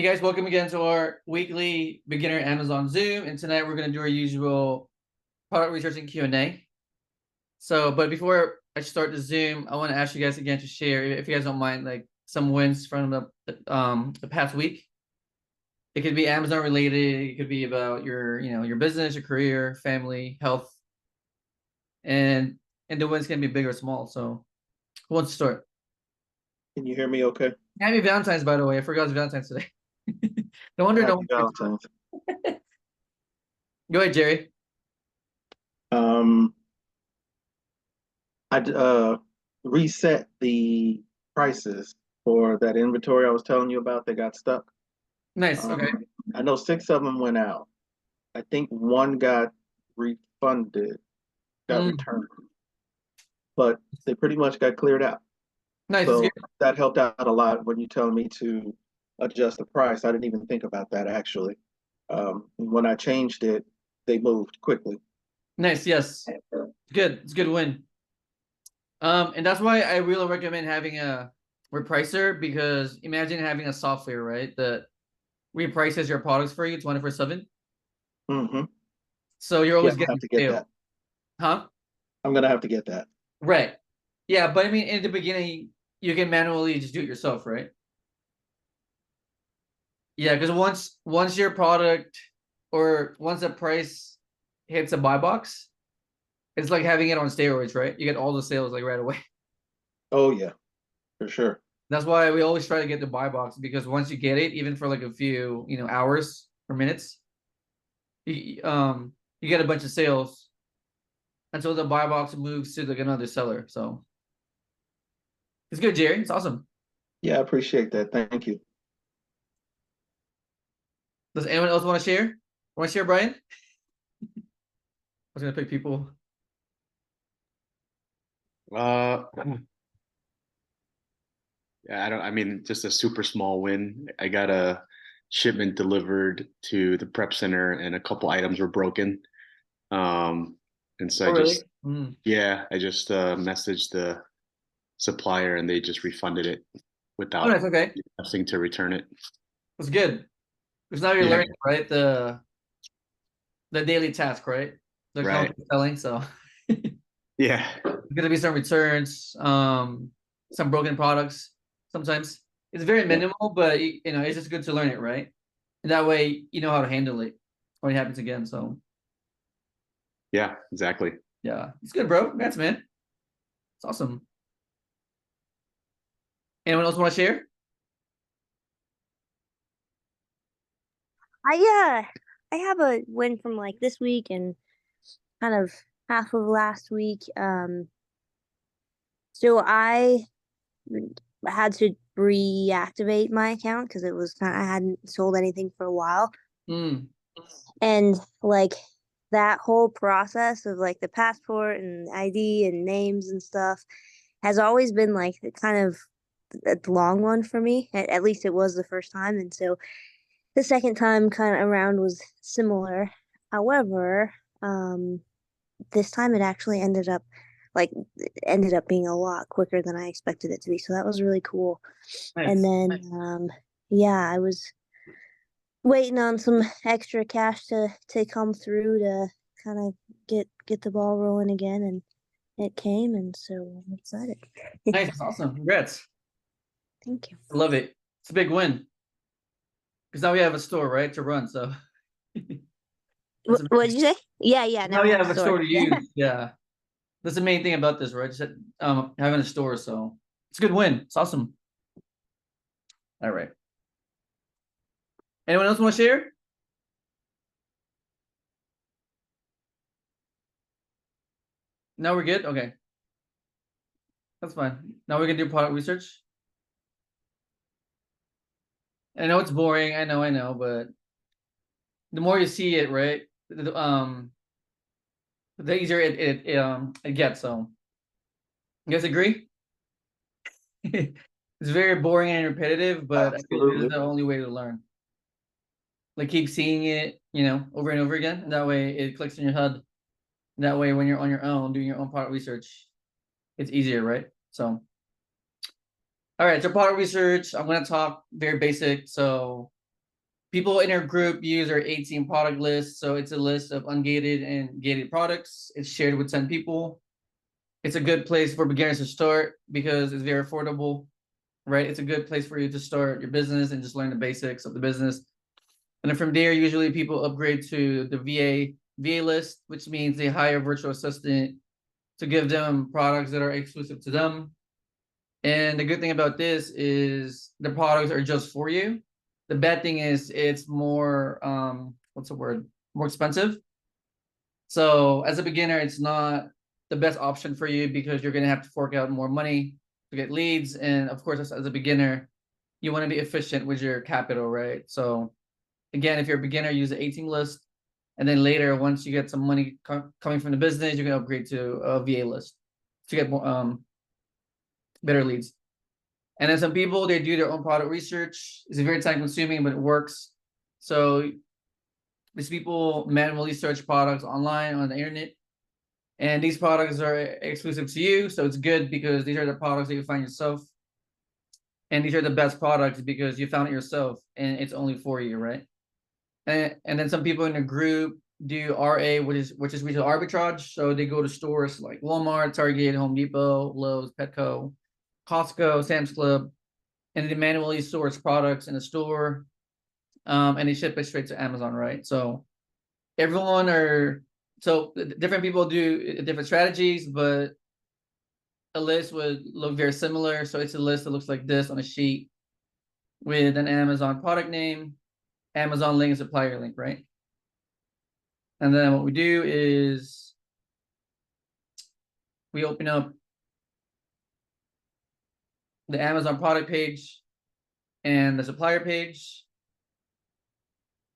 Hey guys, welcome again to our weekly beginner Amazon Zoom. And tonight we're going to do our usual product research and Q&A. But before I start the Zoom, I want to ask you guys again to share, if you guys don't mind, like some wins from the past week. It could be Amazon related. It could be about your business, your career, family, health, and the wins can be big or small. So who wants to start? Can you hear me okay? Happy Valentine's, by the way. I forgot it's Valentine's today. No wonder no Happy one. Valentine's. Go ahead, Jerry. Um, I reset the prices for that inventory I was telling you about that got stuck. Nice. Okay. I know 6 of them went out. I think one got refunded, got returned, but they pretty much got cleared out. Nice. It's So good. that helped out a lot when you tell me to adjust the price. I didn't even think about that actually. When I changed it, they moved quickly. Nice. Yes. Good. It's a good win. And that's why I really recommend having a repricer, because imagine having a software, right, that reprices your products for you 24/7. Mm-hmm. So you're Yeah, always I'm gonna have getting to get sale. that. Huh? I'm gonna have to get that. Right. Yeah, but I mean, in the beginning, you can manually just do it yourself, right? Yeah, because once your product or once the price hits a buy box, it's like having it on steroids, right? You get all the sales like right away. Oh yeah, for sure. That's why we always try to get the buy box, because once you get it, even for like a few, hours or minutes, you get a bunch of sales until the buy box moves to like another seller. So it's good, Jerry. It's awesome. Yeah, I appreciate that. Thank you. Does anyone else want to share? Want to share, Brian? I was gonna pick people. Uh, yeah, I mean, just a super small win. I got a shipment delivered to the prep center and a couple items were broken. And so Oh, I really? just, yeah, I just messaged the supplier and they just refunded it Oh, without that's okay. having to return it. That's good. Because now you're Yeah, learning, right? The daily task, right? The right. content selling. So Yeah, there's gonna be some returns, some broken products. Sometimes it's very Yeah. minimal, but it's just good to learn it, right? And that way you know how to handle it when it happens again. So yeah, exactly. yeah, it's good, bro. Congrats, man. It's awesome. Anyone else want to share? I have a win from like this week and kind of half of last week. So I had to reactivate my account because I hadn't sold anything for a while. Mm. And like that whole process of like the passport and ID and names and stuff has always been like kind of a long one for me. At least it was the first time. And so the second time kind of around was similar. However, this time it actually ended up being a lot quicker than I expected it to be. So that was really cool. And Nice. then yeah, I was waiting on some extra cash to come through to kind of get the ball rolling again, and it came, and so I'm excited. Nice. That's awesome. Congrats. Thank you. I love it. It's a big win. Because now we have a store, right, to run. So What did you say? Yeah. now Now we we have have a a store store. to use. Yeah. That's the main thing about this, right? Just having a store. So it's a good win. It's awesome. All right. Anyone else want to share? No, we're good? Okay. That's fine. Now we can do product research. I know it's boring. I know, but the more you see it, right? The easier it gets. So you guys agree? It's very boring and repetitive, but I feel like this is Absolutely. the only way to learn. Like keep seeing it, over and over again. And that way it clicks in your head. That way when you're on your own doing your own product research, it's easier, right? So all right, so product research, I'm gonna talk very basic. So people in our group use our 18 product list. So it's a list of ungated and gated products. It's shared with 10 people. It's a good place for beginners to start because it's very affordable, right? It's a good place for you to start your business and just learn the basics of the business. And then from there, usually people upgrade to the VA list, which means they hire a virtual assistant to give them products that are exclusive to them. And the good thing about this is the products are just for you. The bad thing is it's more what's the word? More expensive. So as a beginner, it's not the best option for you because you're gonna have to fork out more money to get leads. And of course, as a beginner, you want to be efficient with your capital, right? So again, if you're a beginner, use the 18 list. And then later, once you get some money coming from the business, you can upgrade to a VA list to get more better leads. And then some people, they do their own product research. It's very time consuming, but it works. So these people manually search products online on the internet. And these products are exclusive to you. So it's good because these are the products that you find yourself. And these are the best products because you found it yourself and it's only for you, right? And then some people in the group do RA, which is retail arbitrage. So they go to stores like Walmart, Target, Home Depot, Lowe's, Petco, Costco, Sam's Club, and they manually source products in the store, and they ship it straight to Amazon, right? So different people do different strategies, but a list would look very similar. So it's a list that looks like this on a sheet with an Amazon product name, Amazon link, supplier link, right? And then what we do is we open up the Amazon product page and the supplier page.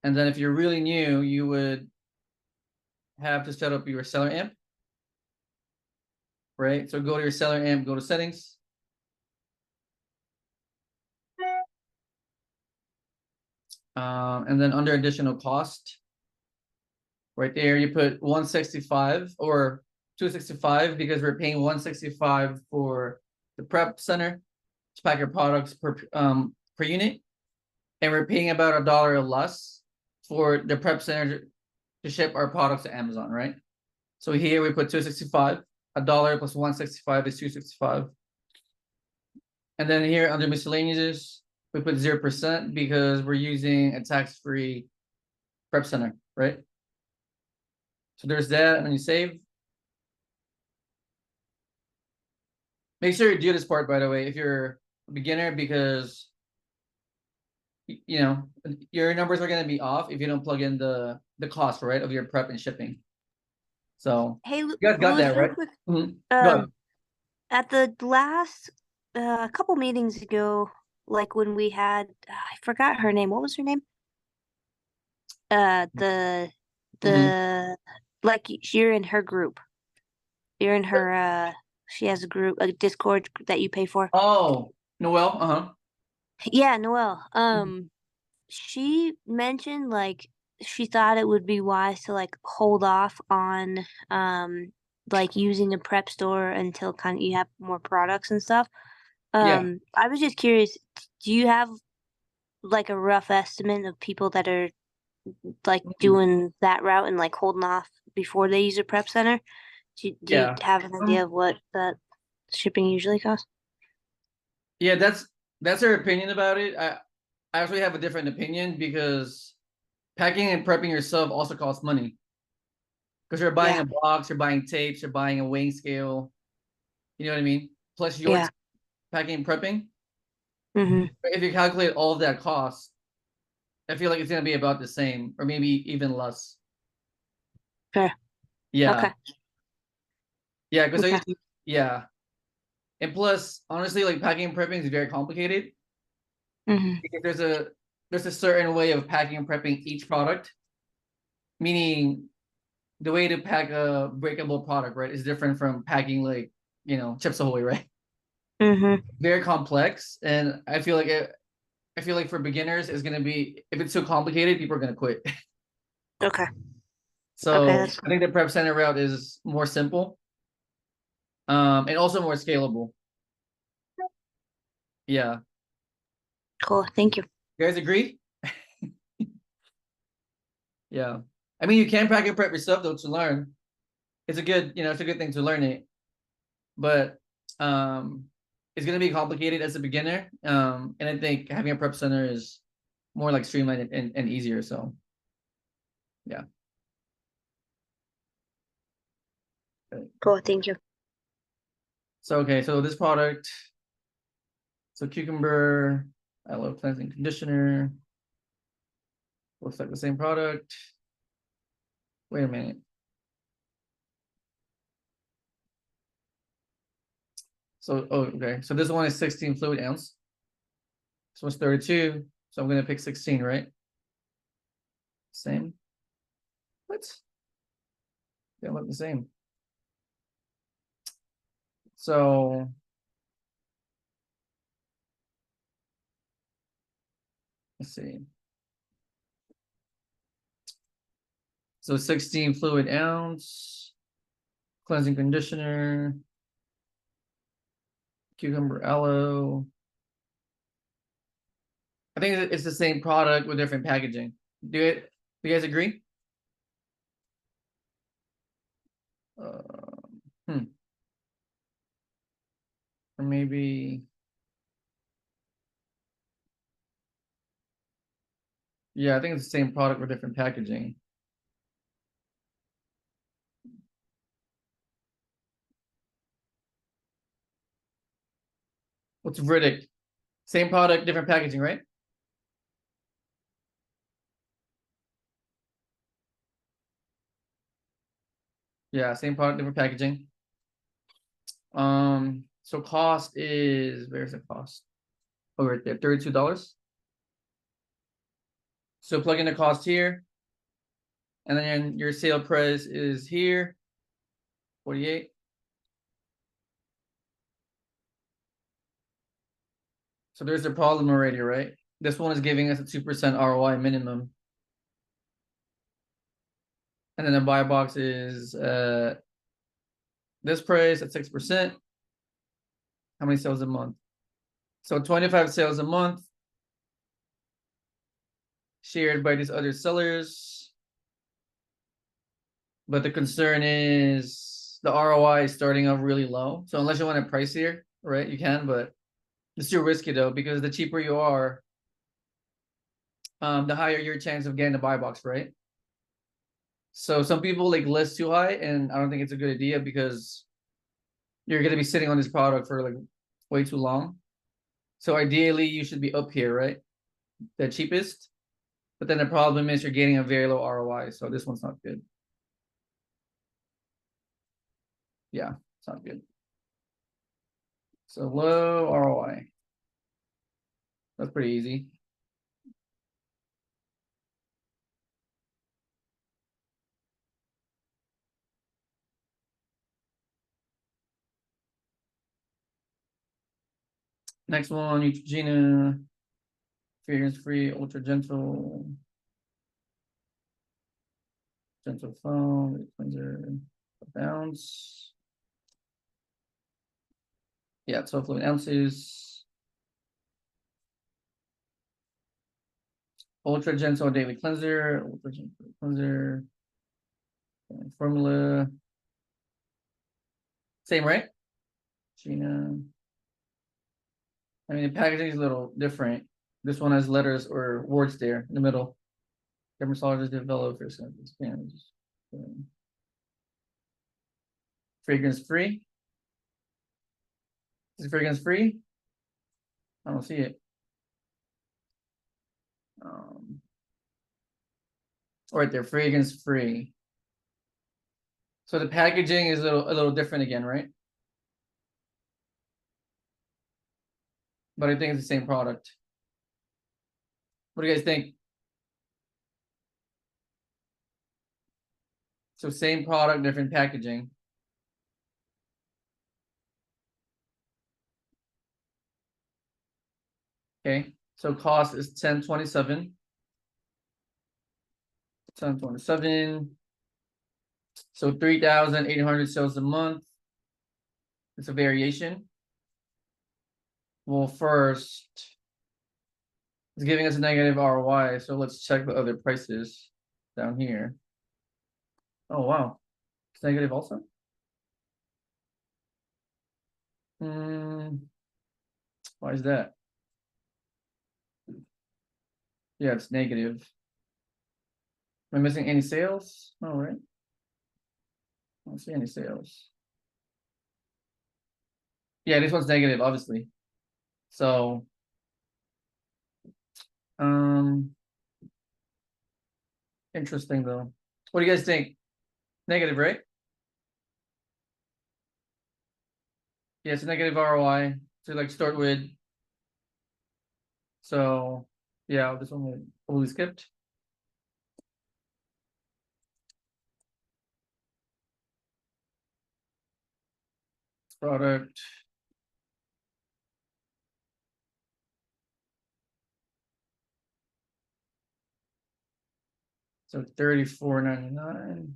And then if you're really new, you would have to set up your seller amp, right? So go to your seller amp, go to settings. And then under additional cost, right there, you put 165 or 265 because we're paying 165 for the prep center to pack your products per unit, and we're paying about $1 or less for the prep center to ship our products to Amazon, right? So here we put 265, $1 plus 165 is 265. And then here under miscellaneous, we put 0% because we're using a tax-free prep center, right? So there's that, and then you save. Make sure you do this part, by the way, if you're a beginner, because you know your numbers are going to be off if you don't plug in the cost, right, of your prep and shipping. So Hey, you guys got Louis, that, real right? quick. Go ahead. At the last couple meetings ago, like when we had, I forgot her name. What was her name? The like you're in her group. You're in her. She has a group, a Discord that you pay for. Oh, Noel. Yeah, Noelle. She mentioned like she thought it would be wise to like hold off on like using the prep store until kind of you have more products and stuff. Yeah. I was just curious, do you have like a rough estimate of people that are like doing that route and like holding off before they use a prep center? Do you Yeah. have an idea of what that shipping usually costs? Yeah, that's her opinion about it. I actually have a different opinion because packing and prepping yourself also costs money. Because you're buying a box, you're buying tapes, you're buying a weighing scale. You know what I mean? Plus your packing and prepping. If you calculate all of that cost, I feel like it's gonna be about the same, or maybe even less. Fair. Yeah. Okay. Yeah, because yeah. And plus, honestly, like packing and prepping is very complicated. Because there's a certain way of packing and prepping each product. Meaning the way to pack a breakable product, right, is different from packing like, Chips Ahoy, right? Very complex. And I feel like for beginners, it's gonna be, if it's too complicated, people are gonna quit. Okay. So Okay, I think the prep center route is more simple, and also more scalable. Yeah. Cool. Thank you. You guys agree? Yeah. I mean, you can packet prep yourself though to learn. It's a good, it's a good thing to learn it. But it's gonna be complicated as a beginner. And I think having a prep center is more like streamlined and easier. So yeah. Cool, thank you. So okay, so this product, so cucumber, aloe cleansing conditioner. Looks like the same product. Wait a minute. So okay, so this one is 16 fluid ounce. This one's 32, so I'm gonna pick 16, right? Same. What? They look the same. So let's see. So 16 fluid ounce, cleansing conditioner, cucumber aloe. I think it's the same product with different packaging. Do you guys agree? Or maybe, yeah, I think it's the same product with different packaging. What's Riddick? Same product, different packaging, right? Yeah, same product, different packaging. So cost is, where's the cost? Oh, right there, $32. So plug in the cost here, and then your sale price is here, 48. So there's the problem already, right? This one is giving us a 2% ROI minimum. And then the buy box is this price at 6%. How many sales a month? So 25 sales a month shared by these other sellers. But the concern is the ROI is starting off really low. So unless you want to price here, right, you can, but it's too risky though, because the cheaper you are, the higher your chance of getting the buy box, right? So some people like list too high, and I don't think it's a good idea because you're gonna be sitting on this product for like way too long. So ideally you should be up here, right? The cheapest. But then the problem is you're getting a very low ROI. So this one's not good. Yeah, it's not good. So low ROI. That's pretty easy. Next one, Neutrogena, fragrance-free, ultra gentle, gentle foam, cleanser, bounce. Yeah, 12 fluid ounces. Ultra gentle daily cleanser, ultra gentle cleanser, formula. Same, right? Gina. I mean, the packaging is a little different. This one has letters or words there in the middle. Dermatologist developed for scans. Fragrance free. Is it fragrance free? I don't see it. Right there, fragrance free. So the packaging is a little different again, right? But I think it's the same product. What do you guys think? So same product, different packaging. Okay, so cost is 1027. 1027. So 3,800 sales a month. It's a variation. Well, first, it's giving us a negative ROI. So let's check the other prices. down here. Oh wow, it's negative also. Why is that? Yeah, it's negative. Am I missing any sales? No, right? I don't see any sales. Yeah, this one's negative, obviously. So, interesting though. What do you guys think? Negative, right? Yeah, it's a negative ROI to like start with. So, yeah, this one we skipped. Product. So 34.99.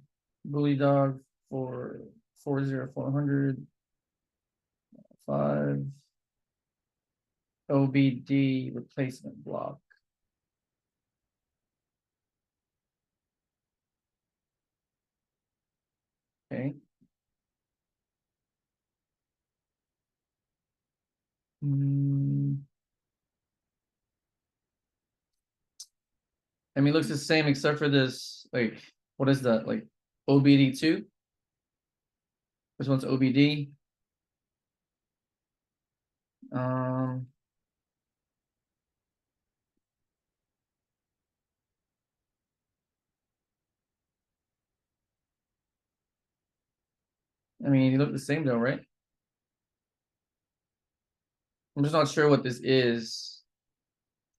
Bully Dog for 40400. 5. OBD replacement block. Okay. I mean, it looks the same except for this, like, what is that? Like OBD2? This one's OBD. I mean, you look the same though, right? I'm just not sure what this is.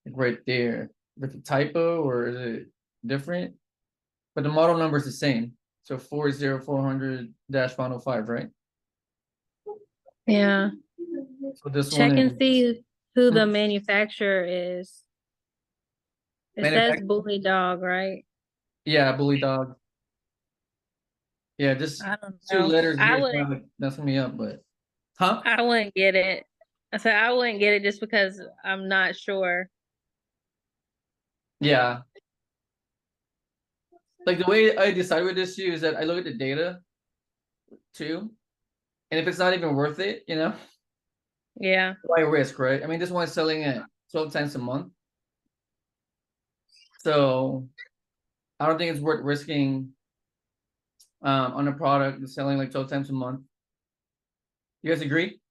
Like right there. If it's a typo or is it different? But the model number is the same. So 40400-105, right? Yeah. So this Check one and is see who the Hmm. manufacturer is. It says Manufacturer? Bully Dog, right? Yeah, Bully Dog. Yeah, just I don't 2 know. letters here I is kind wouldn't. of like messing me up, but huh? I wouldn't get it. I said I wouldn't get it just because I'm not sure. Yeah. Like the way I decide with this too is that I look at the data too. And if it's not even worth it, Yeah. why risk, right? I mean, this one is selling at 12 cents a month. So I don't think it's worth risking on a product that's selling like 12 times a month. You guys agree?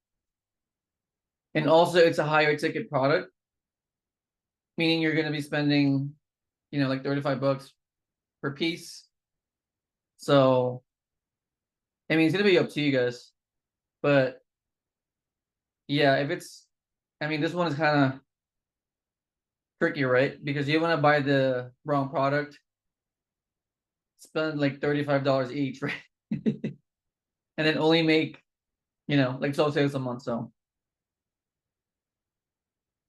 And also it's a higher ticket product, meaning you're gonna be spending, like $35 per piece. So I mean it's gonna be up to you guys. But yeah, I mean this one is kind of tricky, right? Because you want to buy the wrong product, spend like $35 each, right? And then only make, like 12 sales a month. So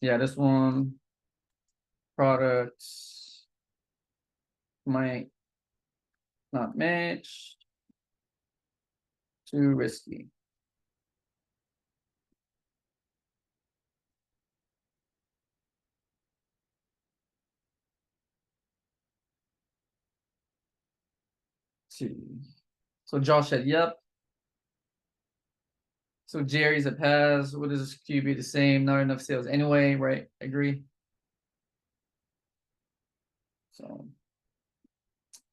yeah, this one products might not match. Too risky. Two. So Josh said, yep. So Jerry's a pass. What is QB the same? Not enough sales anyway, right? Agree. So,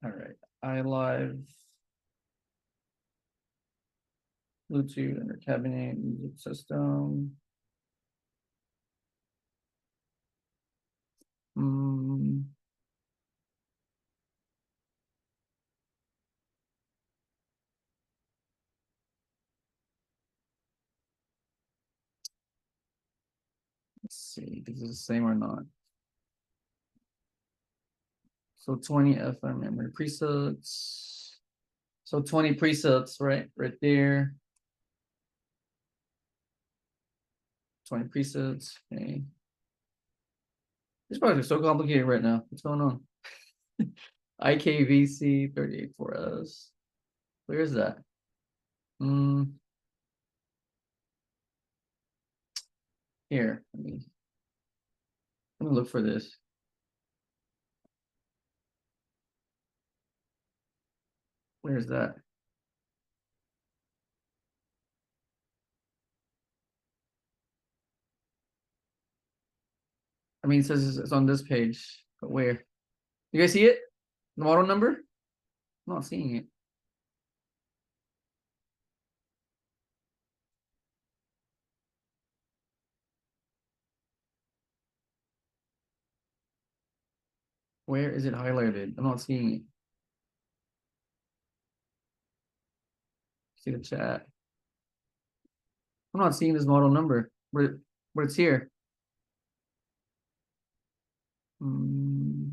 all right. iLive. Bluetooth under cabinet music system. Let's see if this is the same or not. So 20 FM memory presets. So 20 presets, right? Right there. 20 presets. Okay. These products are so complicated right now. What's going on? IKVC 384S. Where is that? Here. Let me look for this. Where's that? I mean, it says it's on this page, but where? You guys see it? The model number? I'm not seeing it. Where is it highlighted? I'm not seeing it. See the chat. I'm not seeing this model number, but it's here. Hmm.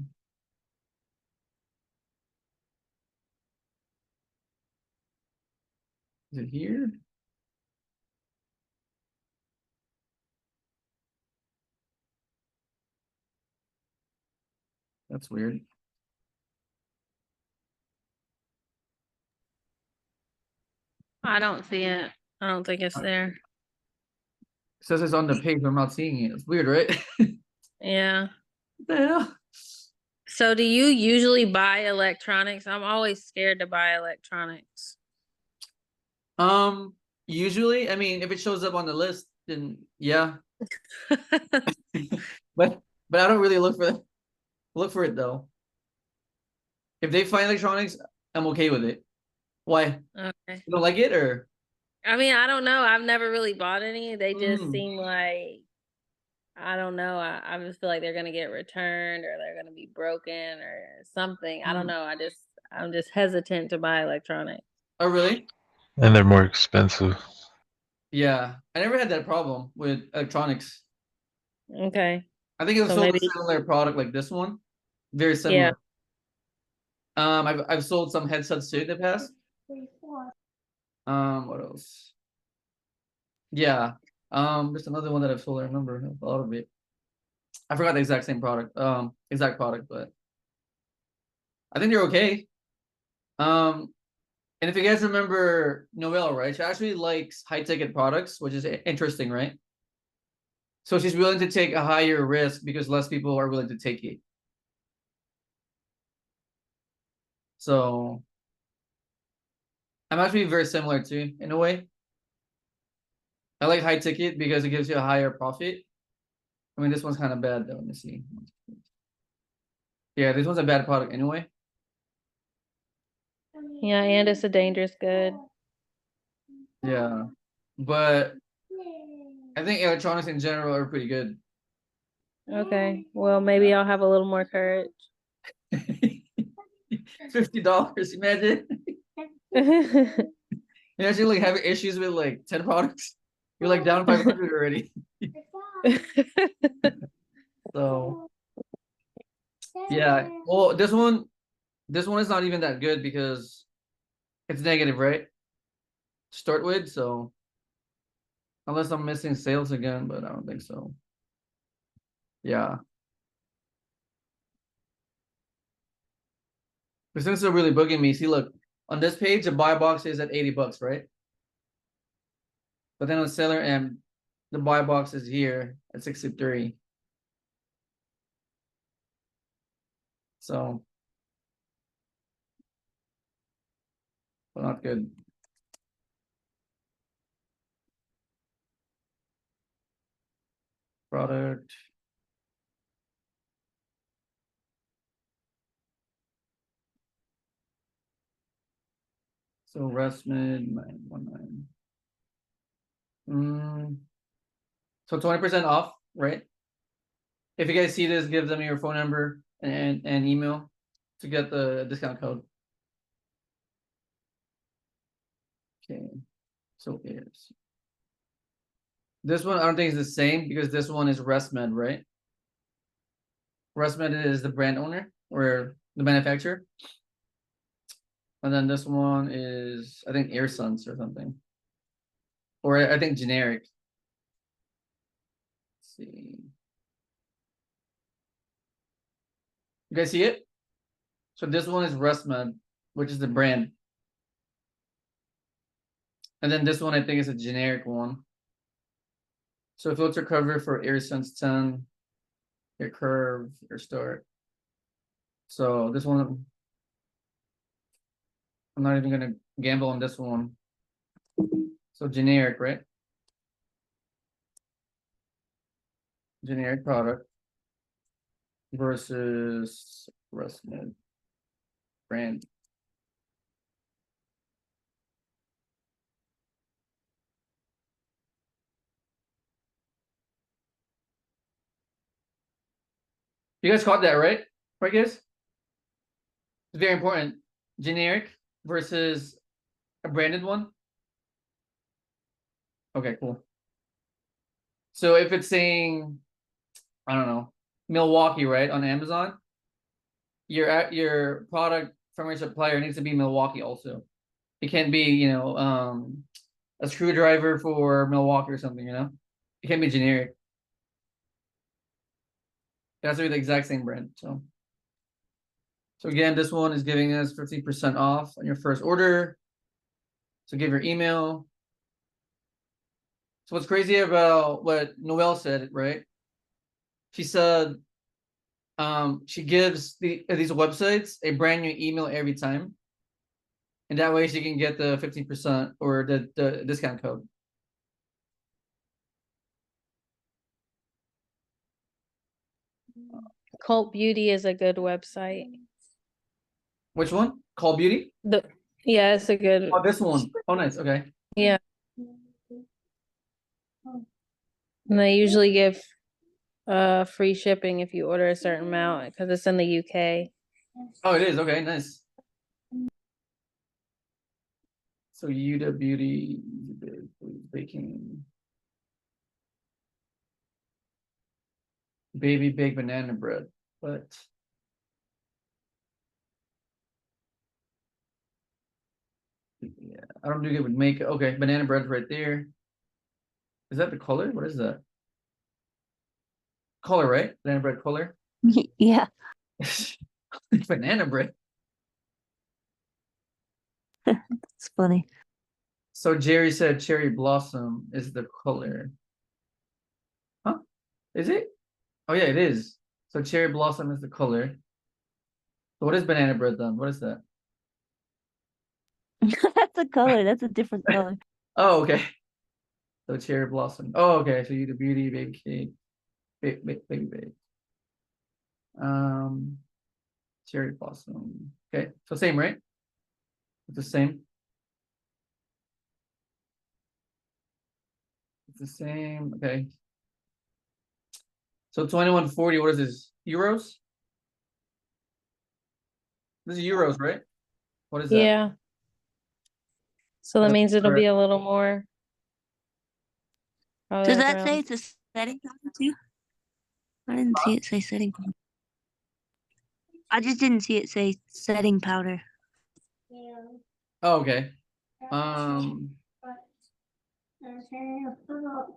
Is it here? That's weird. I don't see it. I don't think it's there. It says it's on the page, but I'm not seeing it. It's weird, right? Yeah. What the hell? So do you usually buy electronics? I'm always scared to buy electronics. Usually, I mean, if it shows up on the list, then yeah. But I don't really look for it though. If they find electronics, I'm okay with it. Why? Okay. You don't like it or? I mean, I don't know. I've never really bought any. They just Mm. seem like, I don't know. I just feel like they're gonna get returned or they're gonna be broken or something. I don't Mm. know. I'm just hesitant to buy electronics. Oh, really? And they're more expensive. Yeah, I never had that problem with electronics. Okay. I think it was So sold maybe, a similar product like this one, very yeah. similar. I've sold some headsets too in the past. What else? Yeah. There's another one that I've sold. I remember a lot of it. I forgot the exact same product. Exact product, but I think they're okay. And if you guys remember Noelle, right? She actually likes high ticket products, which is interesting, right? So she's willing to take a higher risk because less people are willing to take it. So I'm actually very similar too, in a way. I like high ticket because it gives you a higher profit. I mean, this one's kind of bad though. Let me see. Yeah, this one's a bad product anyway. Yeah, and it's a dangerous good. Yeah, but I think electronics in general are pretty good. Okay. Well, maybe I'll have a little more courage. $50, imagine. You actually like having issues with like 10 products. You're like down 500 already. So yeah. Well, this one is not even that good because it's negative, right? To start with, so unless I'm missing sales again, but I don't think so. Yeah. But since they're really bugging me, see, look, on this page, the buy box is at $80, right? But then on seller M, the buy box is here at 63. So not good. Product. So Resmid 919. So 20% off, right? If you guys see this, give them your phone number and email to get the discount code. Okay. So is this one, I don't think it's the same because this one is Resmed, right? Resmed is the brand owner or the manufacturer. And then this one is, I think, AirSense or something. Or I think generic. Let's see. You guys see it? So this one is Resmed, which is the brand. And then this one, I think, is a generic one. So filter cover for AirSense 10, your curve, your start. So this one, I'm not even gonna gamble on this one. So generic, right? Generic product versus Rustmed brand. You guys caught that, right? Right, guys? It's very important. Generic versus a branded one. Okay, cool. So if it's saying, I don't know, Milwaukee, right, on Amazon, your product from your supplier needs to be Milwaukee also. It can't be, you know, a screwdriver for Milwaukee or something, you know? It can't be generic. It has to be the exact same brand. So again, this one is giving us 15% off on your first order. So give your email. So what's crazy about what Noelle said, right? She said she gives these websites a brand new email every time. And that way she can get the 15% or the discount code. Cult Beauty is a good website. Which one? Call Beauty? Yeah, it's a good. Oh, this one. Oh, nice. Okay. Yeah. And they usually give free shipping if you order a certain amount because it's in the UK. Oh, it is. Okay, nice. So Yuda Beauty baking baby baked banana bread. But yeah, I don't do good with makeup. Okay, banana bread right there. Is that the color? What is that? Color, right? Banana bread color. Yeah. Banana bread. It's funny. So Jerry said cherry blossom is the color. Huh? Is it? Oh yeah, it is. So cherry blossom is the color. So what is banana bread then? What is that? That's a color. That's a different color. Oh, okay. So cherry blossom. Oh, okay. So you the beauty baby cake. Baby bake. Cherry blossom. Okay. So same, right? It's the same. It's the same. Okay. So 2140, what is this? Euros? This is euros, right? What is that? Yeah. So that That's means it'll be correct. a little more. Does that say it's a setting powder too? I didn't see it say setting powder. I just didn't see it say setting powder. Oh, okay.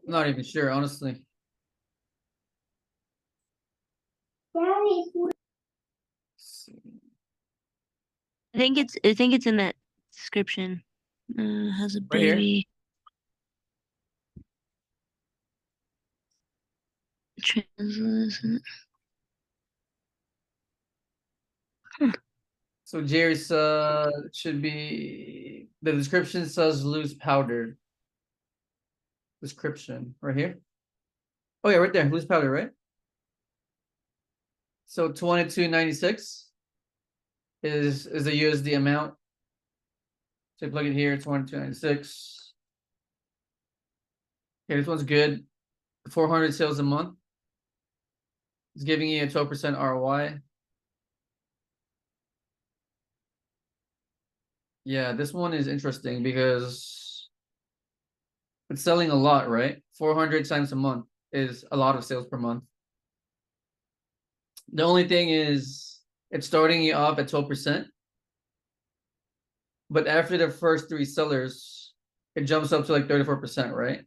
Not even sure, honestly. I think it's in that description. Has a Right here? baby. Translucent. So Jerry said it should be the description says loose powder. Description right here. Oh yeah, right there, loose powder, right? So 22.96 is the USD amount. So you plug it here, 22.96. Okay, this one's good. 400 sales a month. It's giving you a 12% ROI. Yeah, this one is interesting because it's selling a lot, right? 400 times a month is a lot of sales per month. The only thing is it's starting you off at 12%. But after the first 3 sellers, it jumps up to like 34%, right?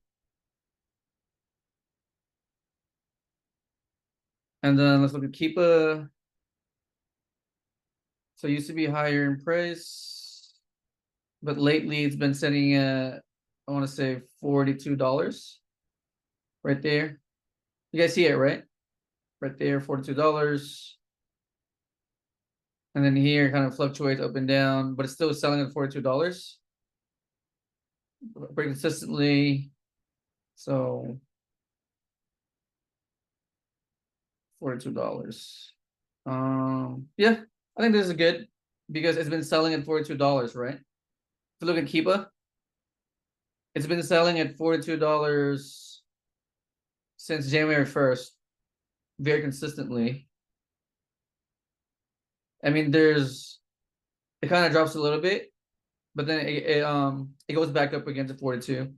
And then let's look at Keepa. So it used to be higher in price, but lately it's been sitting at, I want to say $42 right there. You guys see it, right? Right there, $42. And then here it kind of fluctuates up and down, but it's still selling at $42 pretty consistently. So $42. Yeah, I think this is good because it's been selling at $42, right? If you look at Kiba, it's been selling at $42 since January 1st, very consistently. I mean, it kind of drops a little bit, but then it goes back up again to 42.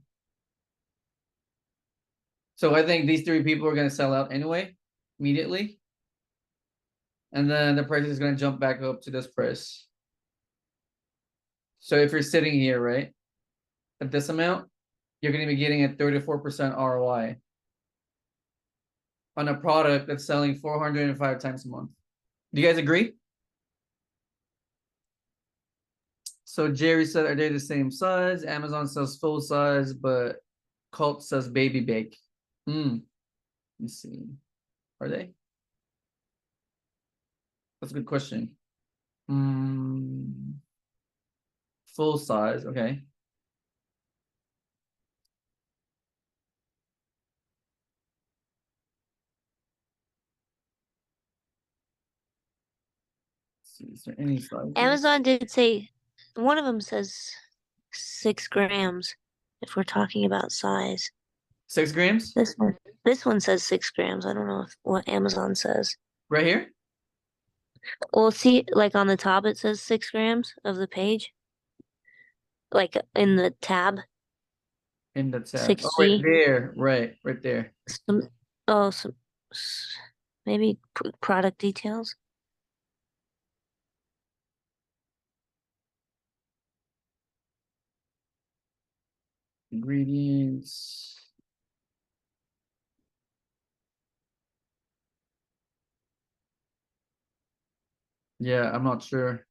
So I think these three people are going to sell out anyway, immediately. And then the price is going to jump back up to this price. So if you're sitting here, right, at this amount, you're going to be getting a 34% ROI on a product that's selling 405 times a month. Do you guys agree? So Jerry said, are they the same size? Amazon says full size, but Cult says baby bake. Let me see. Are they? That's a good question. Full size, okay. Let's see, is there any size? Amazon did say one of them says 6 grams if we're talking about size. 6 grams? This one says 6 grams. I don't know what Amazon says. Right here? Well, see, like on the top it says 6 grams of the page. Like in the tab. In the tab. 6G. Oh, right there. Right there. Maybe product details. Ingredients. Yeah, I'm not sure.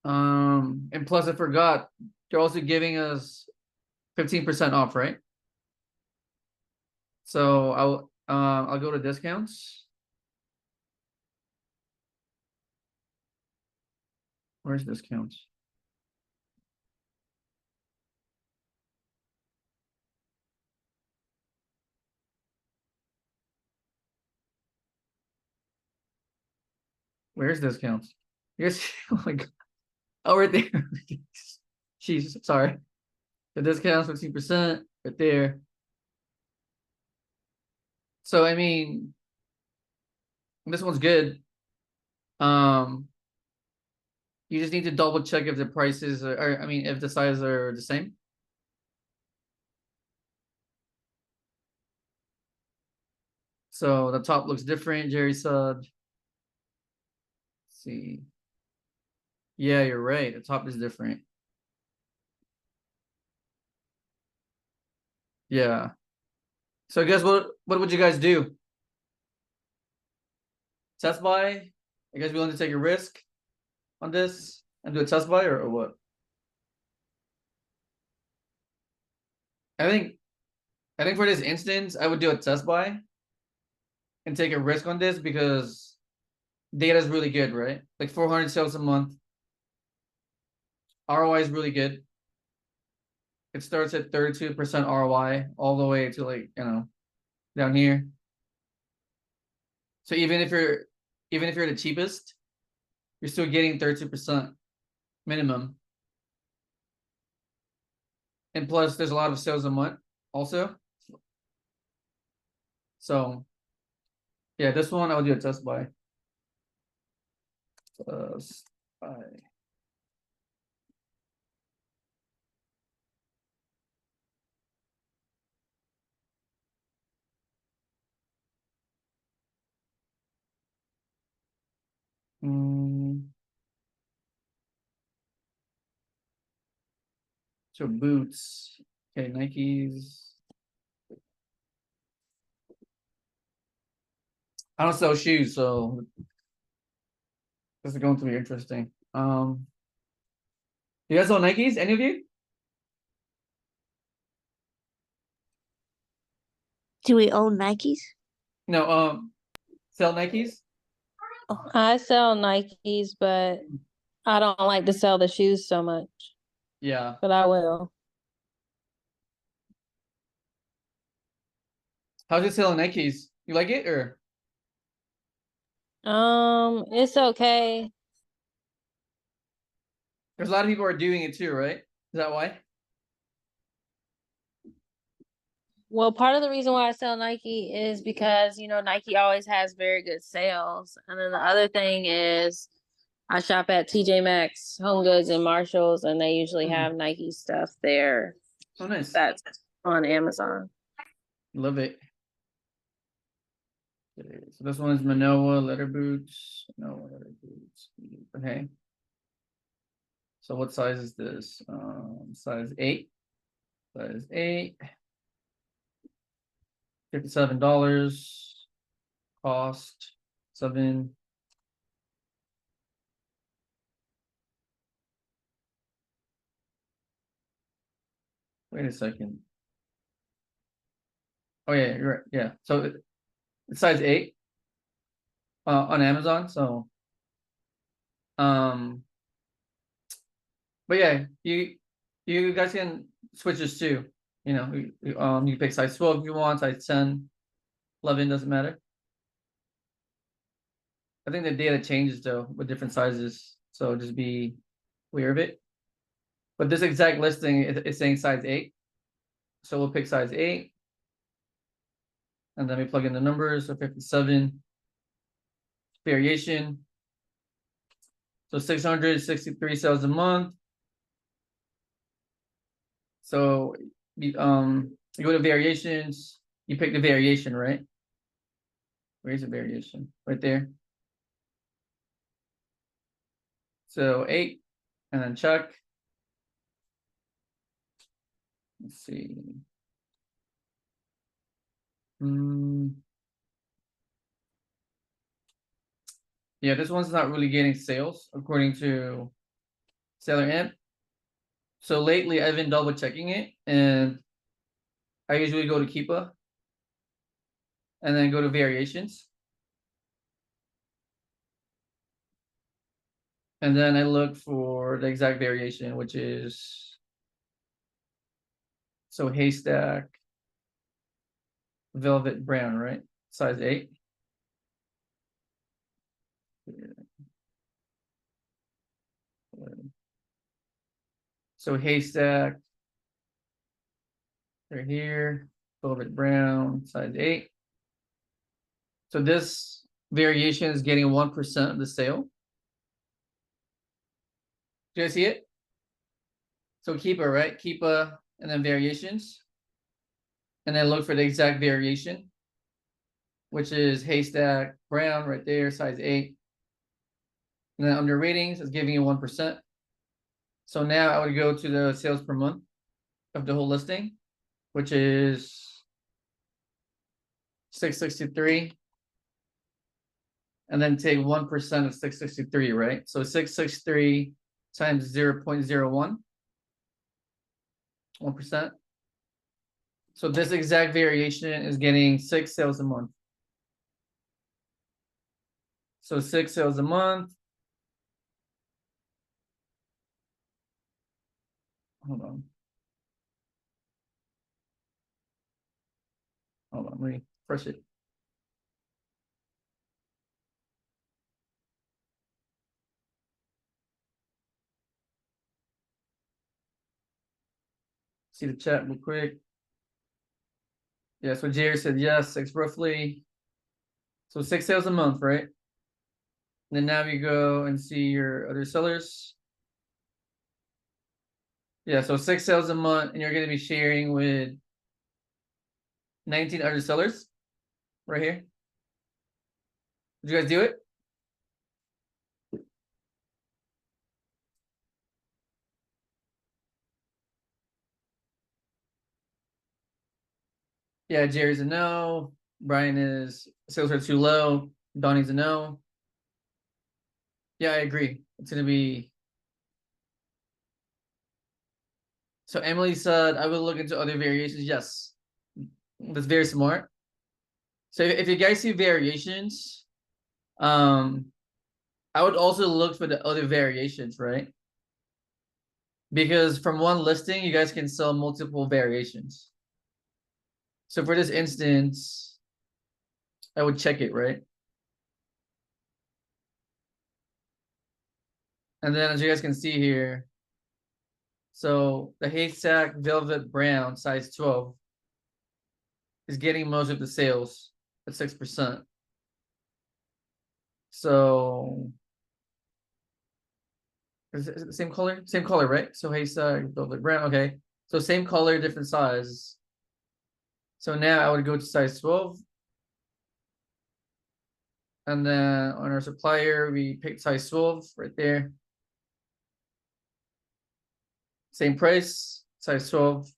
And plus I forgot, they're also giving us 15% off, right? So I'll go to discounts. Where's discounts? Where's discounts? Here's oh my god. Oh, right there. Jeez, sorry. The discount's 15% right there. So I mean, this one's good. You just need to double check if the prices are I mean, if the sizes are the same. So the top looks different, Jerry said. Let's see. Yeah, you're right. The top is different. Yeah. So I guess what would you guys do? Test buy? You guys willing to take a risk on this and do a test buy or what? I think for this instance, I would do a test buy and take a risk on this because data is really good, right? Like 400 sales a month. ROI is really good. It starts at 32% ROI all the way to like, down here. So even if you're the cheapest, you're still getting 32% minimum. And plus there's a lot of sales a month also. So yeah, this one I'll do a test buy. Test buy. So boots. Okay, Nikes. I don't sell shoes, so this is going to be interesting. You guys sell Nikes? Any of you? Do we own Nikes? No, sell Nikes? I sell Nikes, but I don't like to sell the shoes so much. Yeah. But I will. How's it selling Nikes? You like it or? It's okay. There's a lot of people are doing it too, right? Is that why? Well, part of the reason why I sell Nike is because, Nike always has very good sales. And then the other thing is I shop at TJ Maxx, Home Goods, and Marshalls, and they usually have Nike stuff there Oh, nice. that's on Amazon. Love it. Okay, so this one is Manoa leather boots. Manoa leather boots. Okay. So what size is this? Size 8. Size 8. $57. Cost 7. Wait a second. Oh yeah, you're right. Yeah. So it's size 8 on Amazon. So but yeah, you guys can switch this too. You pick size 12 if you want, size 10, 11 doesn't matter. I think the data changes though with different sizes, so just be aware of it. But this exact listing is saying size 8, so we'll pick size 8, and then we plug in the numbers. So 57 variation. So 663 sales a month. So you go to variations, you pick the variation, right? Where's the variation? Right there. So 8, and then check. Let's see. Yeah, this one's not really getting sales according to Seller Imp. So lately I've been double checking it, and I usually go to Keepa and then go to variations. And then I look for the exact variation, which is so haystack velvet brown, right? Size 8. So haystack right here, velvet brown, size 8. So this variation is getting 1% of the sale. Do you guys see it? So Keepa, right? Keepa and then variations. And then look for the exact variation, which is haystack brown right there, size 8. And then under ratings, it's giving you 1%. So now I would go to the sales per month of the whole listing, which is 663. And then take 1% of 663, right? So 663 times 0.01, 1%. So this exact variation is getting 6 sales a month. So 6 sales a month. Hold on. Hold on, let me refresh it. See the chat real quick. Yeah, so Jerry said yes, 6 roughly. So 6 sales a month, right? And then now you go and see your other sellers. Yeah, so 6 sales a month, and you're going to be sharing with 19 other sellers right here. Did you guys do it? Yeah, Jerry's a no. Brian is sales are too low. Donnie's a no. Yeah, I agree. It's going to be. So Emily said, I will look into other variations. Yes, that's very smart. So if you guys see variations, I would also look for the other variations, right? Because from one listing, you guys can sell multiple variations. So for this instance, I would check it, right? And then as you guys can see here, so the haystack velvet brown size 12 is getting most of the sales at 6%. So is it the same color? Same color, right? So haystack velvet brown. Okay. So same color, different size. So now I would go to size 12. And then on our supplier, we picked size 12 right there. Same price, size 12.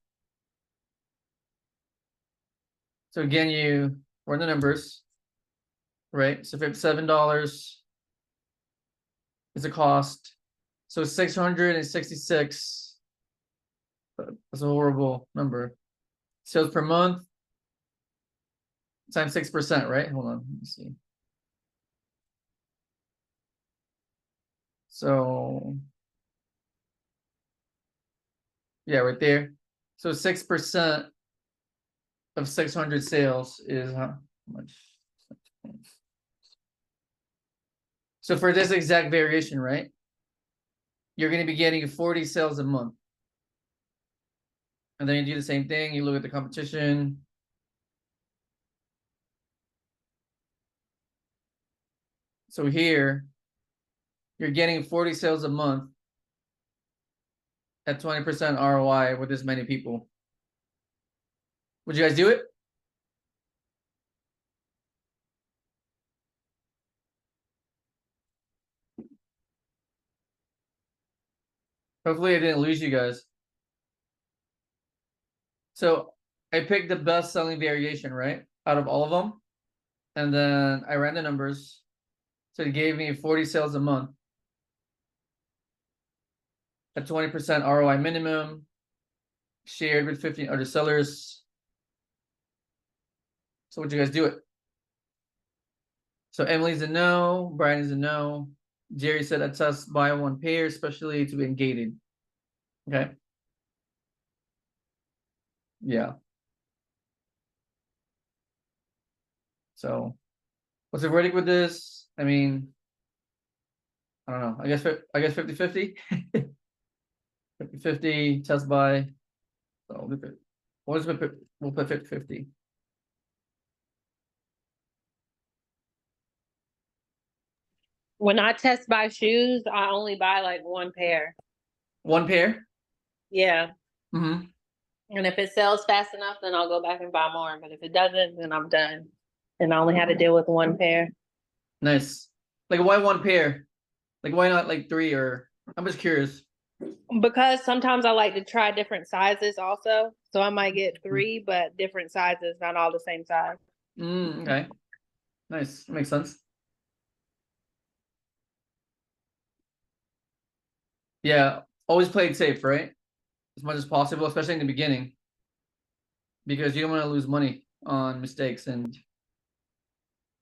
So again, you run the numbers, right? So $57 is the cost. So 666. That's a horrible number. Sales per month times 6%, right? Hold on, let me see. So yeah, right there. So 6% of 600 sales is how much? So for this exact variation, right? You're going to be getting 40 sales a month. And then you do the same thing. You look at the competition. So here, you're getting 40 sales a month at 20% ROI with this many people. Would you guys do it? Hopefully I didn't lose you guys. So I picked the best selling variation, right? Out of all of them. And then I ran the numbers. So it gave me 40 sales a month at 20% ROI minimum, shared with 15 other sellers. So would you guys do it? So Emily's a no, Brian is a no. Jerry said that's us buy one pair, especially to be gated. Okay. Yeah. So what's the verdict with this? I mean, I don't know. I guess 50-50. 50-50 test buy. So we'll put 50-50. When I test buy shoes, I only buy like one pair. One pair? Yeah. Mm-hmm. And if it sells fast enough, then I'll go back and buy more. But if it doesn't, then I'm done. And I only had to deal with one pair. Nice. Like why one pair? Like why not like 3 or I'm just curious. Because sometimes I like to try different sizes also. So I might get 3, but different sizes, not all the same size. Okay. Nice. That makes sense. Yeah. Always play it safe, right? As much as possible, especially in the beginning. Because you don't want to lose money on mistakes and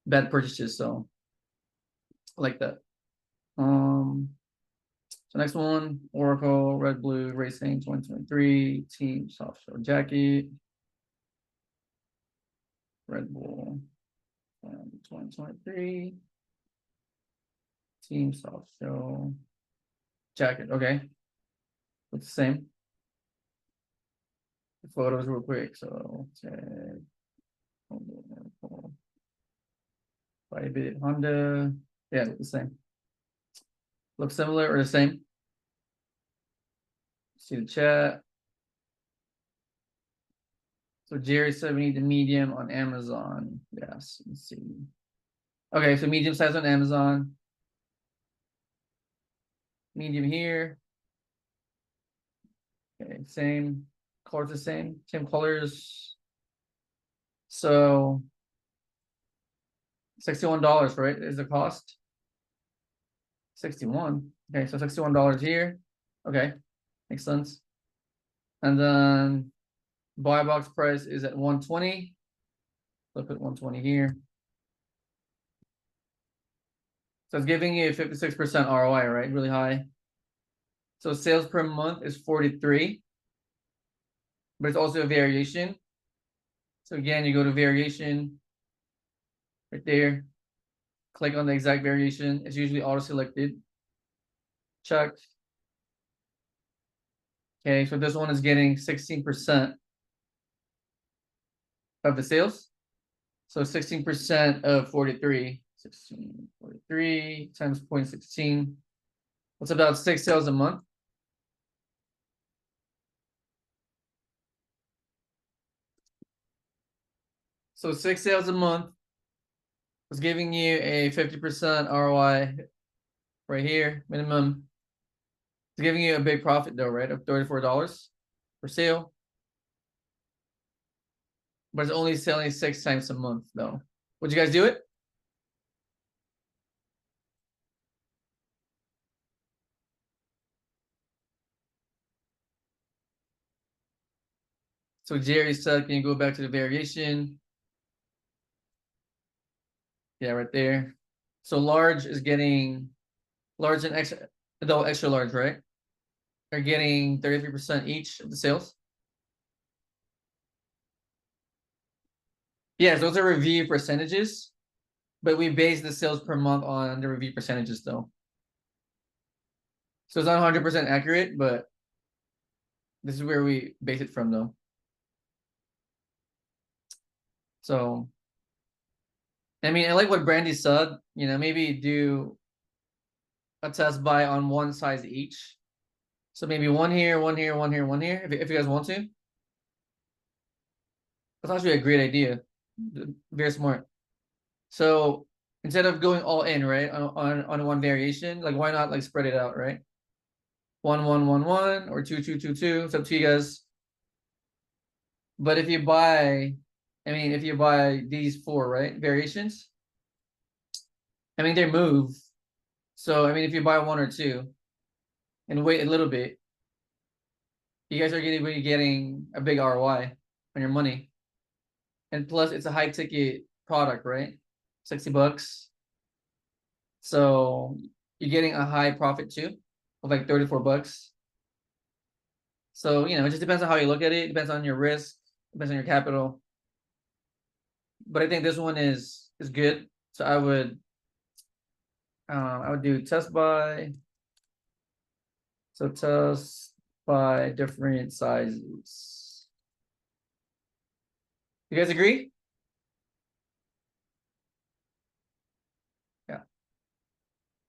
bad purchases. So I like that. So next one, Oracle, Red Blue Racing 2023, Team Soft Shell Jacket. Red Bull 2023. Team Soft Shell Jacket. Okay. It's the same. The photos real quick. So Bybit Honda. Yeah, look the same. Look similar or the same? See the chat. So Jerry said we need the medium on Amazon. Yes, let's see. Okay, so medium size on Amazon. Medium here. Okay, same colors, the same colors. So $61, right? Is the cost? 61. Okay, so $61 here. Okay, makes sense. And then buy box price is at 120. So put 120 here. So it's giving you a 56% ROI, right? Really high. So sales per month is 43, but it's also a variation. So again, you go to variation right there, click on the exact variation. It's usually auto-selected. Check. Okay, so this one is getting 16% of the sales. So 16% of 43, 43 times 0.16. That's about 6 sales a month. So 6 sales a month was giving you a 50% ROI right here, minimum. It's giving you a big profit though, right? Of $34 per sale. But it's only selling 6 times a month though. Would you guys do it? So Jerry said, can you go back to the variation? Yeah, right there. So large is getting large and extra, adult extra large, right? They're getting 33% each of the sales. Yes, those are review percentages, but we base the sales per month on the review percentages though. So it's not 100% accurate, but this is where we base it from though. So, I mean, I like what Brandy said, you know, maybe do a test buy on one size each. So maybe one here, one here, one here, one here, if you guys want to. That's actually a great idea. Very smart. So instead of going all in, right, on one variation, like why not like spread it out, right? 1, 1, 1, 1, or 2, 2, 2, 2. It's up to you guys. But if you buy, I mean, if you buy these 4, right, variations, I mean, they move. So I mean, if you buy 1 or 2 and wait a little bit, you guys are going to be getting a big ROI on your money. And plus, it's a high ticket product, right? $60. So you're getting a high profit too, of like $34. So, you know, it just depends on how you look at it. It depends on your risk, depends on your capital. But I think this one is good. So I would do test buy. So test by different sizes. You guys agree? Yeah.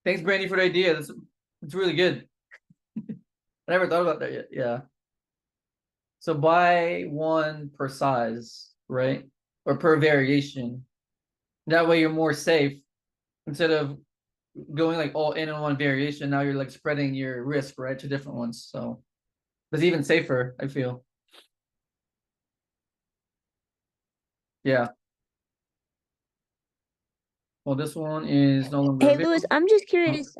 Thanks, Brandy, for the idea. It's really good. I never thought about that yet. Yeah. So buy one per size, right? Or per variation. That way you're more safe instead of going like all in on one variation. Now you're like spreading your risk, right, to different ones. So it's even safer, I feel. Yeah. Well, this one is no longer Hey, available. Louis, I'm just curious,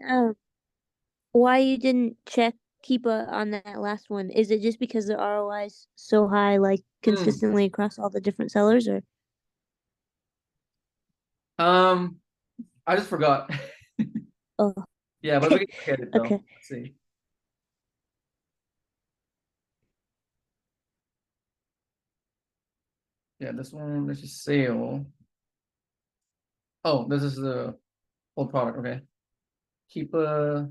why you didn't check Keepa on that last one. Is it just because the ROI is so high, like consistently across all the different sellers, or? I just forgot. Oh, Yeah, but we can look at it though. okay. Let's see. Yeah, this one, this is sale. Oh, this is the old product. Okay. Keep yeah,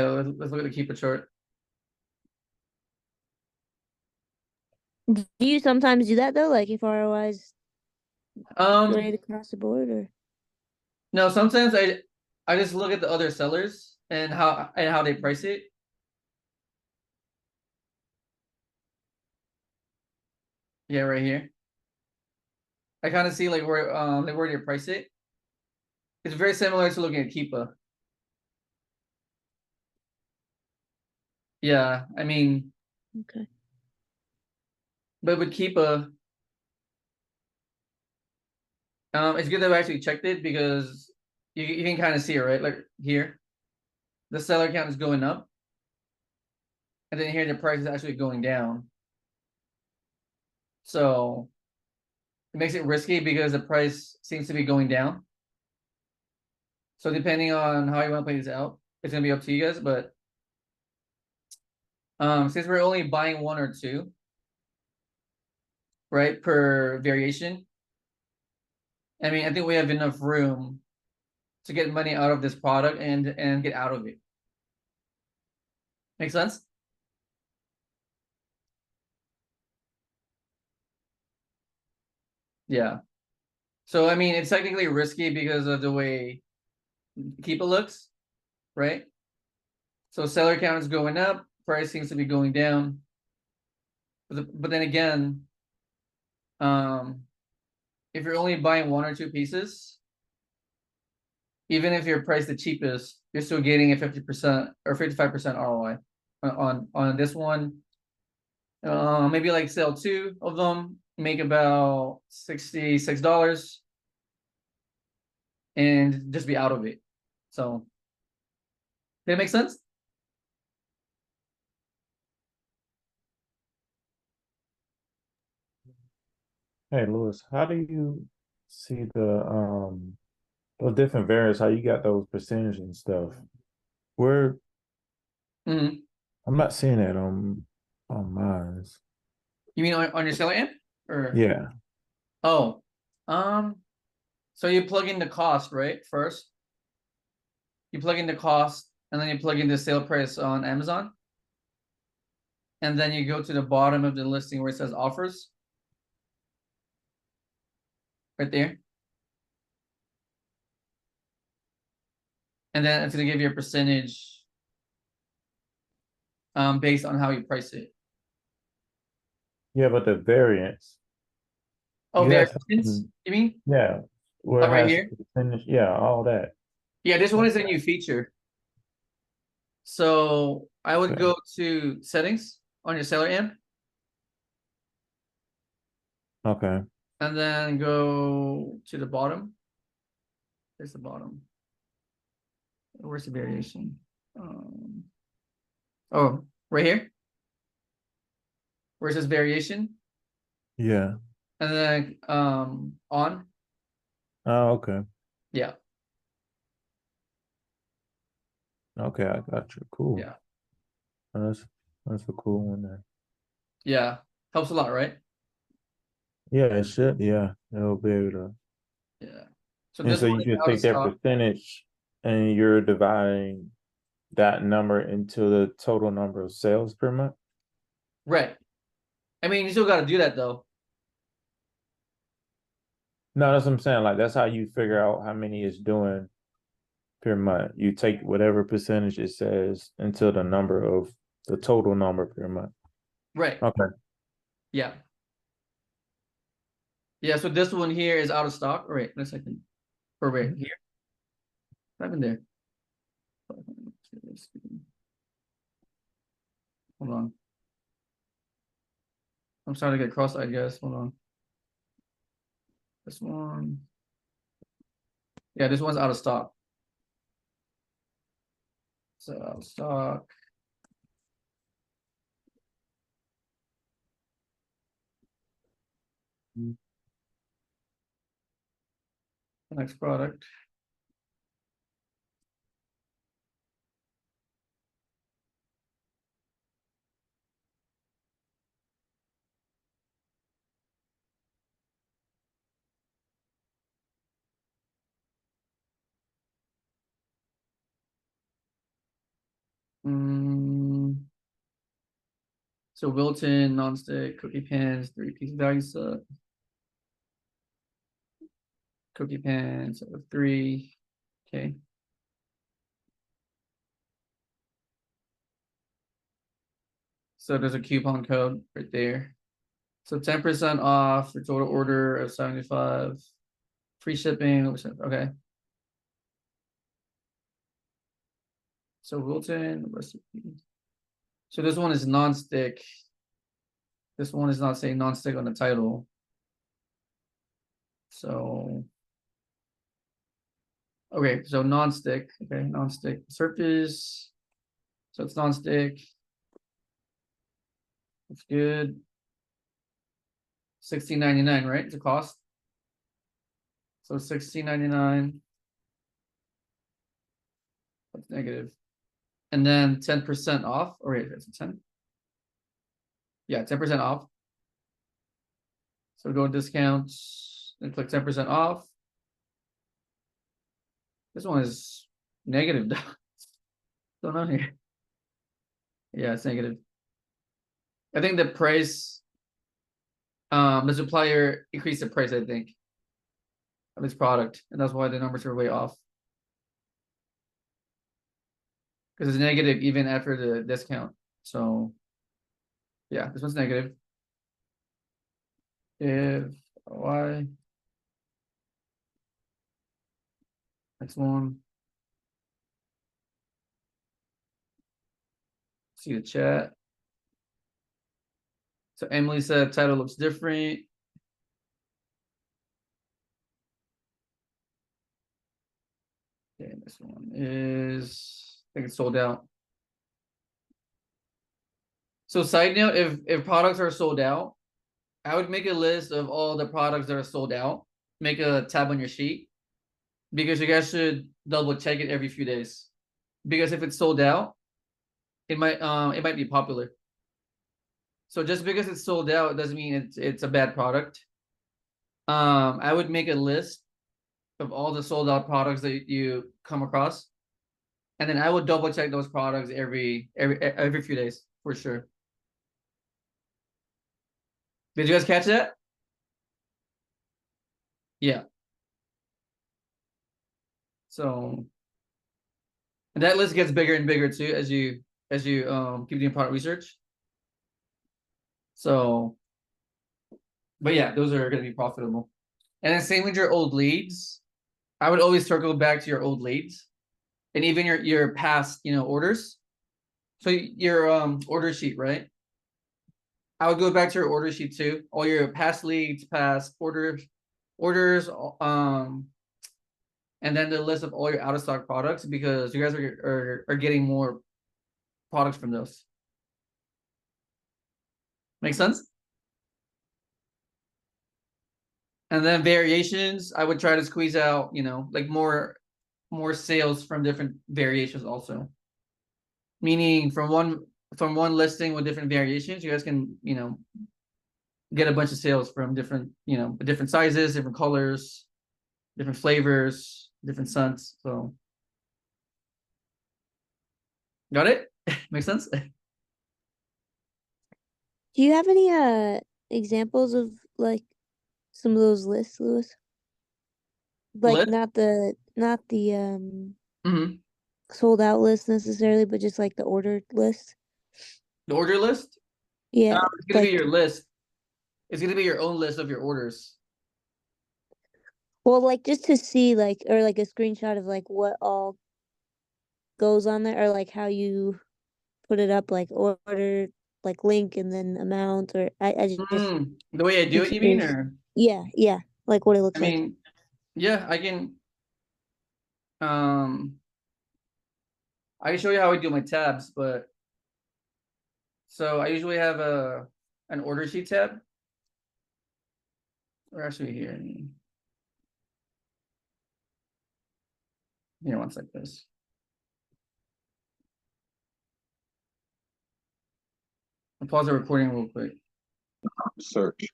let's look at the keep a chart. Do you sometimes do that though? Like if ROI is great across the board, or? No, sometimes I just look at the other sellers and how they price it. Yeah, right here. I kind of see like where they price it. It's very similar to looking at Keepa. Yeah, I mean, Okay. but with Keepa, it's good that we actually checked it because you can kind of see it, right? Like here, the seller count is going up, and then here the price is actually going down. So it makes it risky because the price seems to be going down. So depending on how you want to play this out, it's gonna be up to you guys, but since we're only buying one or two, right, per variation, I mean, I think we have enough room to get money out of this product and get out of it. Make sense? Yeah. So I mean, it's technically risky because of the way Keepa looks, right? So seller count is going up, price seems to be going down. But then again, if you're only buying one or two pieces, even if you're priced the cheapest, you're still getting a 50% or 55% ROI on this one. Maybe like sell two of them, make about $66 and just be out of it. So did it make sense? Hey, Lewis, how do you see those different variants? How you got those percentage and stuff? Where Mhm. I'm not seeing that on mine. You mean on your seller amp? Or Yeah. oh, so you plug in the cost, right? First, you plug in the cost, and then you plug in the sale price on Amazon, and then you go to the bottom of the listing where it says offers, right there, and then it's gonna give you a percentage, based on how you price it. Yeah, but the variants. Oh, You have variations, something- you mean? Yeah. Where Oh, it right has here? percentage, yeah, all that. Yeah, this one is a new feature. So I would Okay. go to settings on your seller amp, Okay. and then go to the bottom. There's the bottom. Where's the variation? Oh, right here. Where it says variation, Yeah. and then on. Oh, okay. Yeah, Okay, I got you. Cool. yeah, Oh, that's a cool one there. yeah. Helps a lot, right? Yeah, it should. Yeah, it'll be able to. Yeah. So And this so one you is just out of take that stock. percentage and you're dividing that number into the total number of sales per month. Right. I mean, you still got to do that though. No, that's what I'm saying. Like that's how you figure out how many it's doing per month. You take whatever percentage it says into the number of the total number per month. Right. Okay. Yeah. Yeah. So this one here is out of stock. All right. Wait a second. Or wait here. What happened there? Hold on. I'm starting to get cross-eyed, guys. Hold on. This one. Yeah, this one's out of stock. So out of stock. The next product. So Wilton non-stick cookie pans, 3-piece value set. Cookie pans of 3. Okay. So there's a coupon code right there. So 10% off the total order of 75. Free shipping. Okay. So Wilton recipe. So this one is non-stick. This one is not saying non-stick on the title. So okay, so non-stick. Okay, non-stick surface. So it's non-stick. It's good. $16.99, right? It's a cost. So 16.99. That's negative. And then 10% off. Or wait, it's 10. Yeah, 10% off. So go discounts and click 10% off. This one is negative. What's going on here? Yeah, it's negative. I think the price, the supplier increased the price, I think, of this product, and that's why the numbers are way off. Because it's negative even after the discount. So yeah, this one's negative. If y next one. See the chat. So Emily said title looks different. Okay, this one is, I think it's sold out. So side note, if products are sold out, I would make a list of all the products that are sold out. Make a tab on your sheet, because you guys should double check it every few days. Because if it's sold out, it might be popular. So just because it's sold out doesn't mean it's a bad product. I would make a list of all the sold out products that you come across, and then I would double check those products every few days for sure. Did you guys catch that? Yeah. So, and that list gets bigger and bigger too as you keep doing product research. So, but yeah, those are going to be profitable. And then same with your old leads. I would always circle back to your old leads, and even your past, orders. So your order sheet, right? I would go back to your order sheet too. All your past leads, past orders, and then the list of all your out of stock products, because you guys are getting more products from those. Make sense? And then variations, I would try to squeeze out, like more sales from different variations also. Meaning from one listing with different variations, you guys can, get a bunch of sales from different, different sizes, different colors, different flavors, different scents. So got it? Makes sense? Do you have any examples of like some of those lists, Lewis? Like List? not the Mm-hmm. sold out list necessarily, but just like the ordered list. The order list? Yeah, It's gonna like, be your list. It's gonna be your own list of your orders. well, like just to see like, or like a screenshot of like what all goes on there, or like how you put it up, like order, like link, and then amount, or I just The way I do it, you mean, or? yeah, like what it looks I like. mean, yeah, I can. I can show you how I do my tabs, but so I usually have an order sheet tab. Or actually here. Here, one sec, this. I'll pause the recording real quick. Search.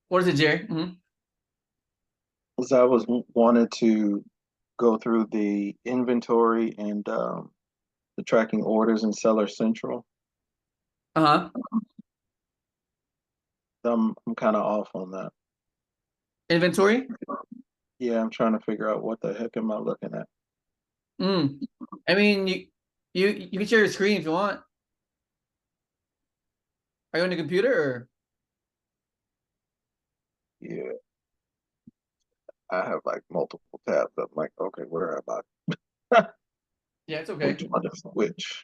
What is it, Jerry? Mm-hmm. Because I wanted to go through the inventory and the tracking orders in Seller Central. Uh-huh. I'm kind of off on that. Inventory? Yeah, I'm trying to figure out what the heck am I looking at. I mean, you can share your screen if you want. Are you on the computer or? Yeah. I have like multiple tabs. I'm like, okay, where am I? Yeah, it's okay. Which one is which?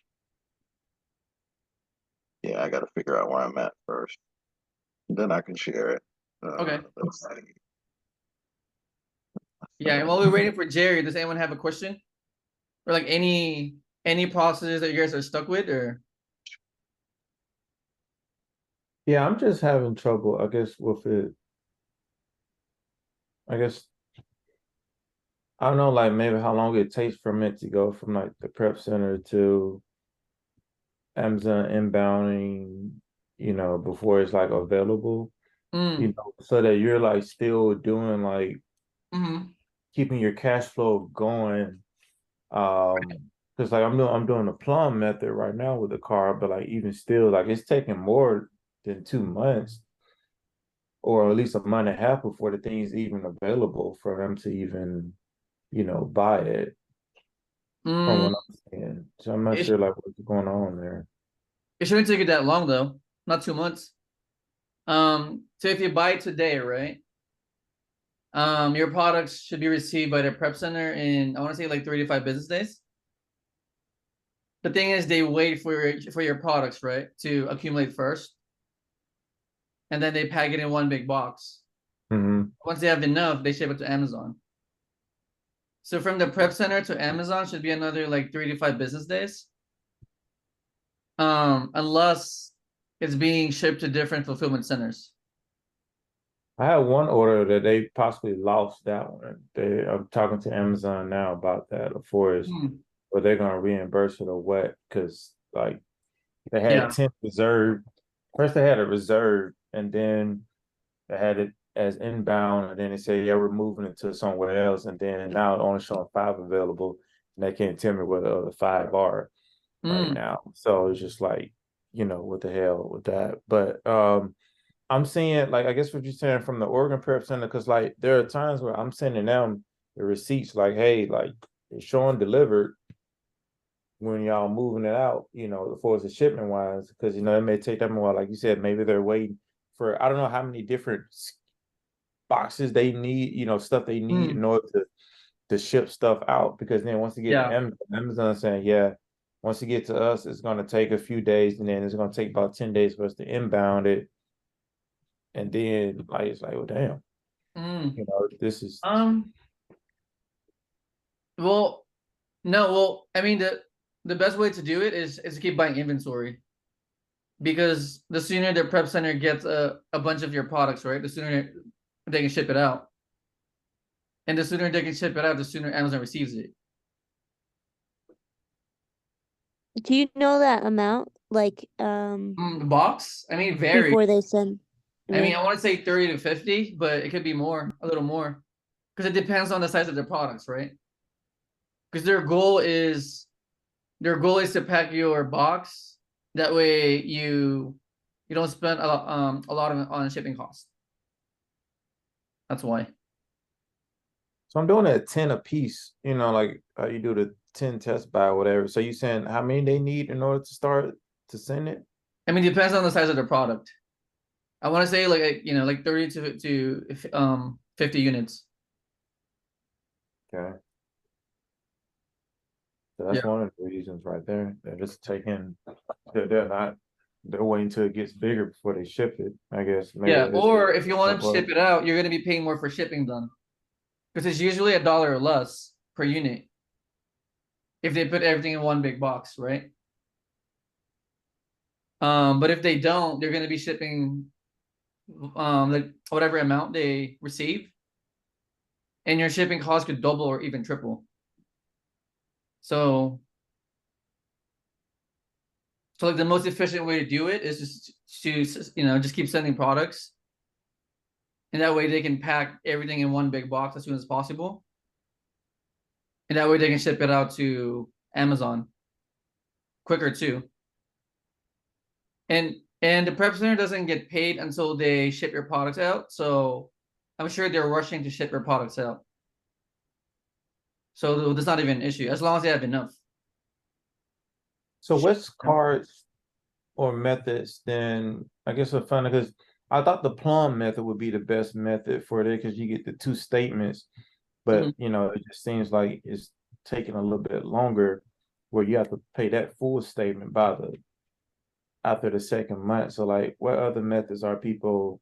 Yeah, I got to figure out where I'm at first. Then I can share it. Okay. Let's see. Yeah, and while we're waiting for Jerry, does anyone have a question? Or like any processes that you guys are stuck with, or? Yeah, I'm just having trouble, I guess, with it. I guess I don't know, like maybe how long it takes for it to go from like the prep center to Amazon inbounding, before it's like available, Mm. so that you're like still doing like Mm-hmm. keeping your cash flow going. Because like I'm doing the plum method right now with the car, but like even still, like it's taking more than 2 months, or at least a month and a half before the thing's even available for them to even, buy it from Mm. what I'm seeing. So I'm not It, sure like what's going on there. it shouldn't take it that long though. Not 2 months. So if you buy it today, right? Your products should be received by the prep center in, I want to say, like 3 to 5 business days. The thing is, they wait for your products, right, to accumulate first, and then they pack it in one big box. Mm-hmm. Once they have enough, they ship it to Amazon. So from the prep center to Amazon should be another like 3 to 5 business days. Unless it's being shipped to different fulfillment centers. I had one order that they possibly lost that one. I'm talking to Amazon now about that, of course, Hmm. but they're gonna reimburse it or what? Because like they had Yeah. 10 reserved. First they had a reserve, and then they had it as inbound, and then they said, yeah, we're moving it to somewhere else, and then now it only showing 5 available, and they can't tell me where the other 5 are right Mm. now. So it's just like, what the hell with that? But I'm seeing, like, I guess what you're saying from the Oregon Prep Center, because like there are times where I'm sending them the receipts, like, hey, like it's showing delivered when y'all moving it out, as far as the shipment wise, because it may take them a while. Like you said, maybe they're waiting for, I don't know how many different boxes they need, stuff they need Mm. in order to ship stuff out. Because then once you get to Yeah. Amazon saying, yeah, once you get to us, it's going to take a few days, and then it's going to take about 10 days for us to inbound it. And then like it's like, well, damn, Mm. this is Well, no, well, I mean the best way to do it is to keep buying inventory. Because the sooner the prep center gets a bunch of your products, right, the sooner they can ship it out. And the sooner they can ship it out, the sooner Amazon receives it. Do you know that amount? Like, The box, I mean, varies. before they send I it mean, in? I want to say 30 to 50, but it could be more, a little more. Because it depends on the size of the products, right? Because their goal is to pack your box. That way you don't spend a lot on shipping costs. That's why. So I'm doing it at 10 a piece, like how you do the 10 test buy or whatever. So you saying how many they need in order to start to send it? I mean, it depends on the size of the product. I want to say like 30 to 50 units. Okay. So Yeah. that's one of the reasons right there. They're just they're waiting till it gets bigger before they ship it. I guess maybe Yeah. that's Or if you want to well, ship it out, you're going to be paying more for shipping done. Because it's usually $1 or less per unit. If they put everything in one big box, right? But if they don't, they're going to be shipping like whatever amount they receive, and your shipping cost could double or even triple. So like the most efficient way to do it is just to just keep sending products, and that way they can pack everything in one big box as soon as possible, and that way they can ship it out to Amazon quicker too. And the prep center doesn't get paid until they ship your products out, so I'm sure they're rushing to ship your products out. So that's not even an issue as long as they have enough. so what's cards or methods then? I guess it's funny because I thought the plum method would be the best method for it because you get the 2 statements, but it just seems like it's taking a little bit longer where you have to pay that full statement by after the second month. So like what other methods are people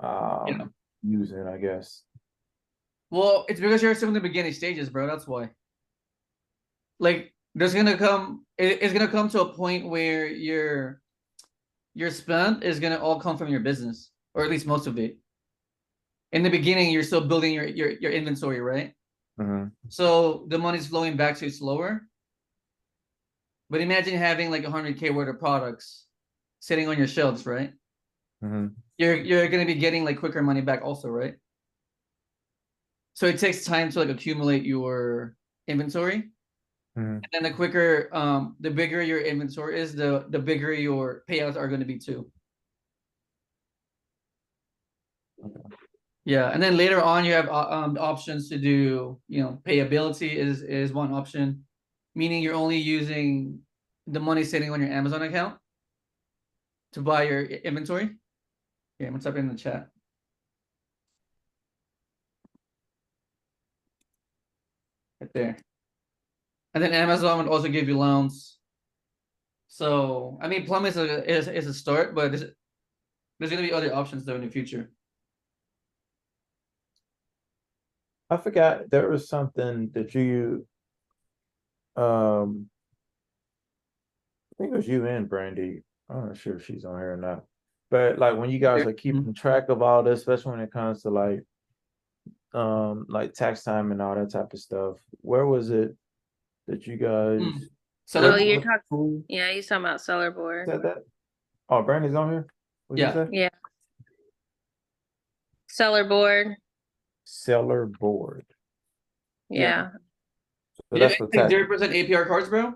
Yeah. using, I guess? Well, it's because you're still in the beginning stages, bro. That's why. Like, it's gonna come to a point where your spend is gonna all come from your business, or at least most of it. in the beginning, you're still building your inventory, right? Mhm. So the money's flowing back to you slower. But imagine having like 100K worth of products sitting on your shelves, right? Mhm. You're gonna be getting like quicker money back also, right? So it takes time to like accumulate your inventory. Mhm. And then the quicker, the bigger your inventory is, the bigger your payouts are going to be too. Yeah, and then later on you have options to do, you know, payability is one option, meaning you're only using the money sitting on your Amazon account to buy your inventory. Yeah, I'm gonna type it in the chat. Right there. And then Amazon would also give you loans. So I mean, Plum is a start, but there's gonna be other options though in the future. I forgot there was something that you I think it was you and Brandy. I'm not sure if she's on here or not. But like when you guys are keeping track of all this, especially when it comes to like tax time and all that type of stuff, where was it that you guys Seller Oh, you're board. talking. who Yeah, you're talking about seller board. said that? Oh, Brandy's on here? What'd you Yeah. say? Yeah. Seller board. Seller board. Yeah. So You have that's for like tax. 0% APR cards, bro?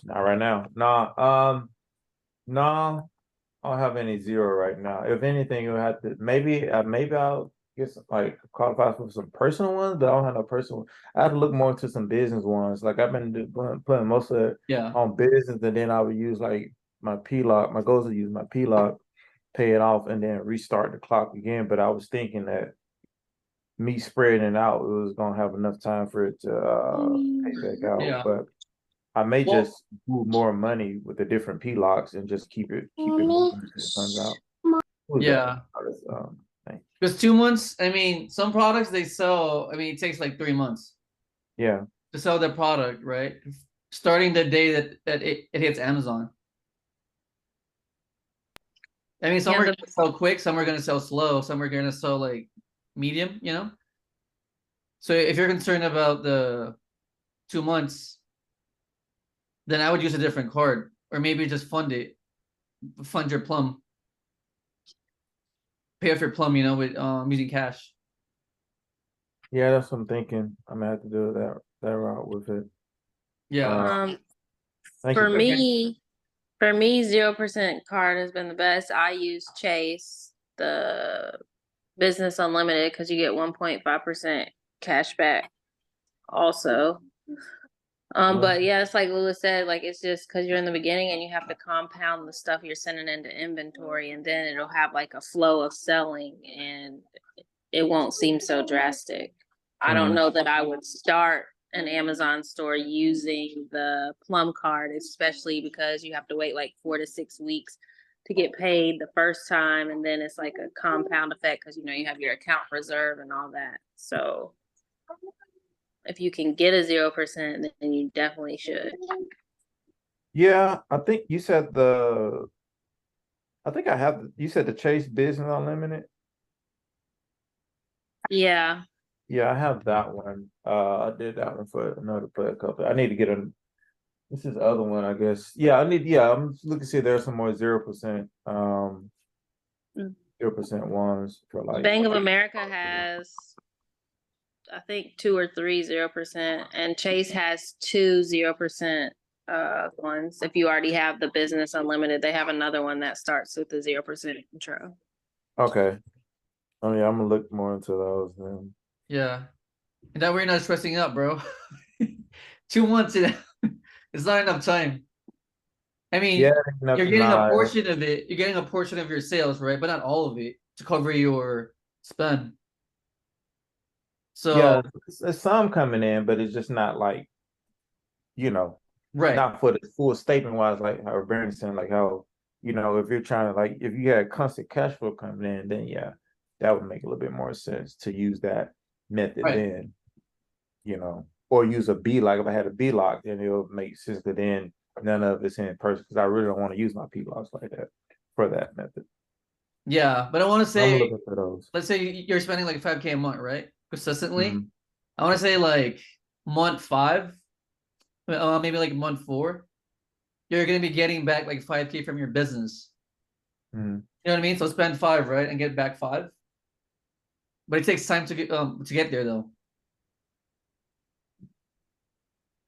Not right now. No, I don't have any zero right now. If anything, you'll have to maybe I'll get some, like qualify for some personal ones, but I don't have no personal. I have to look more into some business ones. Like I've been putting most of it Yeah. on business, and then I would use like my P-lock. My goal is to use my P-lock, pay it off, and then restart the clock again. But I was thinking that me spreading it out, it was gonna have enough time for it to pay back out. Yeah. But I may Well- just move more money with the different P-locks and just keep it moving until it comes out. Who's that? Yeah. Oh, that's, thing. Because 2 months, I mean, some products they sell, I mean, it takes like 3 months Yeah. to sell their product, right? Starting the day that it hits Amazon. I mean, some Yeah, are gonna sell quick, some are gonna sell slow, some are gonna sell like medium, you know? So if you're concerned about the 2 months, then I would use a different card. Or maybe just fund your Plum. Pay off your Plum, you know, with using cash. Yeah, that's what I'm thinking. I'm gonna have to do that route with it. Yeah. Thank For you. me, 0% card has been the best. I use Chase, the business unlimited, because you get 1.5% cash back also. But yeah, it's like Lewis said, like it's just because you're in the beginning and you have to compound the stuff you're sending into inventory, and then it'll have like a flow of selling and it won't seem so drastic. I don't know that I would start an Amazon store using the Plum card, especially because you have to wait like 4 to 6 weeks to get paid the first time, and then it's like a compound effect because you have your account reserve and all that. So if you can get a 0%, then you definitely should. Yeah, I think you said you said the Chase Business Unlimited. Yeah. Yeah, I have that one. I did that one for another player couple. I need to get this is the other one, I guess. Yeah, I'm looking to see if there's some more 0%, 0% ones for like Bank of America has, I think, 2 or 3 0%, and Chase has 2 0% ones. If you already have the business unlimited, they have another one that starts with the 0% intro. Okay. Oh yeah, I'm gonna look more into those then. Yeah. And that way you're not stressing out, bro. 2 months, it's not enough time. I mean, Yeah, you're getting a portion of it. You're getting a portion of your sales, right? But not all of it to cover your spend. So yeah, there's some coming in, but it's just not like, right. not for the full statement wise, like how Bernie's saying, like how, if you're trying to if you had constant cash flow coming in, then yeah, that would make a little bit more sense to use that method Right. then, or use a B lock. If I had a B lock, then it'll make sense that then none of it's in person because I really don't want to use my P locks like that for that method. Yeah, but I want to I'm say, looking for those. let's say you're spending like 5K a month, right? Consistently. Mhm. I want to say like month 5, maybe like month 4, you're gonna be getting back like 5K from your business. Mhm. You know what I mean? So spend 5, right, and get back 5. But it takes time to get there though.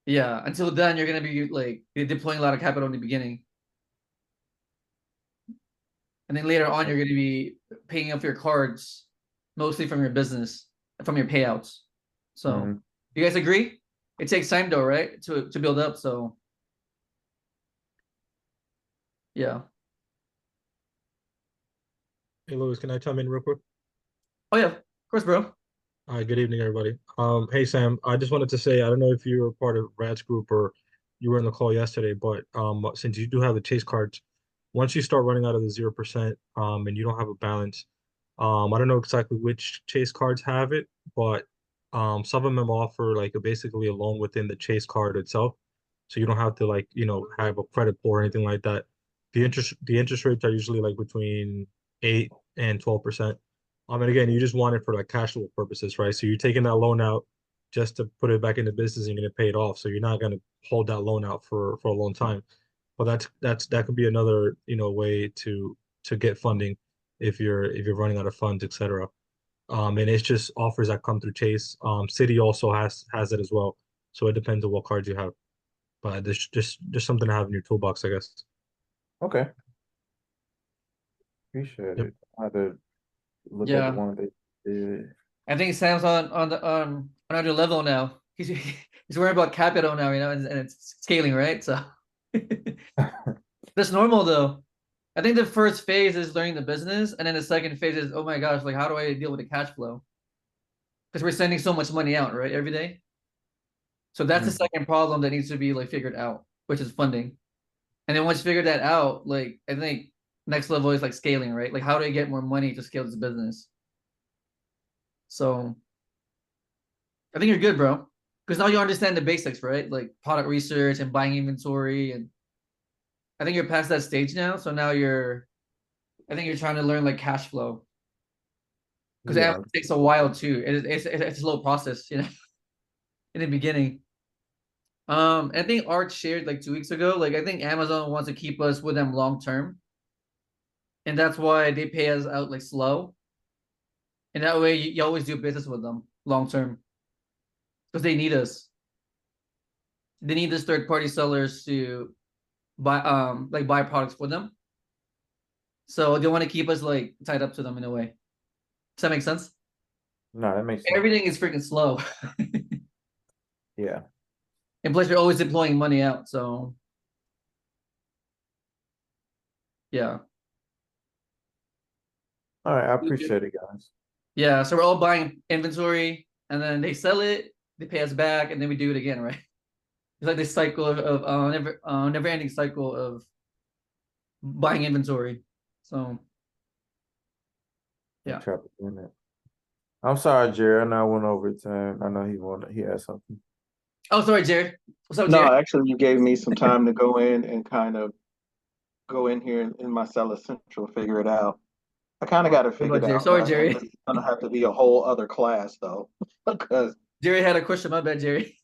Yeah, until then you're gonna be like deploying a lot of capital in the beginning. And then later on you're gonna be paying off your cards mostly from your business, from your payouts. So Mhm. you guys agree? It takes time though, right? To build up. So yeah. Hey, Louis, can I chime in real quick? Oh yeah, of course, bro. Hi, good evening, everybody. Hey, Sam, I just wanted to say, I don't know if you were part of Rad's group or you were in the call yesterday, but since you do have the chase cards, once you start running out of the 0%, and you don't have a balance, I don't know exactly which chase cards have it, but some of them offer like basically a loan within the chase card itself. So you don't have to like, have a credit pull or anything like that. The interest rates are usually like between 8 and 12%. And again, you just want it for like cash flow purposes, right? So you're taking that loan out just to put it back into business and you're gonna pay it off. So you're not gonna hold that loan out for a long time. But that could be another, way to get funding if you're running out of funds, etc. And it's just offers that come through Chase. Citi also has it as well. So it depends on what cards you have. But there's just something to have in your toolbox, I guess. Okay, appreciate Yep. it. I had to look at the Yeah. one they did. I think Sam's on the another level now. He's worrying about capital now, and it's scaling, right? So that's normal though. I think the first phase is learning the business, and then the second phase is, oh my gosh, like how do I deal with the cash flow? Because we're sending so much money out, right, every day. So that's the Mhm. second problem that needs to be like figured out, which is funding. And then once you figure that out, like I think next level is like scaling, right? Like how do I get more money to scale this business? So I think you're good, bro. Because now you understand the basics, right? Like product research and buying inventory, and I think you're past that stage now. So now I think you're trying to learn like cash flow because Yeah, it takes a while too. It's a slow process, in the beginning. I think Art shared like 2 weeks ago. Like I think Amazon wants to keep us with them long term, and that's why they pay us out like slow, and that way you always do business with them long term because they need us. They need these third party sellers to buy products for them. So they want to keep us like tied up to them in a way. Does that make sense? no, that makes sense. Everything is freaking slow. Yeah. And plus you're always deploying money out. So yeah. All right, I appreciate it, guys. Yeah. So we're all buying inventory and then they sell it, they pay us back, and then we do it again, right? It's like this cycle of never ending cycle of buying inventory. So I'm yeah. trapped in it. I'm sorry, Jerry. I know I went over time. I know he had something. Oh, sorry, Jared. What's up, No, Jared? actually, you gave me some time to go in and kind of go in here in my Seller Central, figure it out. I kind of got it What about figured Jared? out, but Sorry, I think Jerry. this is gonna have to be a whole other class though, because Jerry had a question. My bad, Jerry.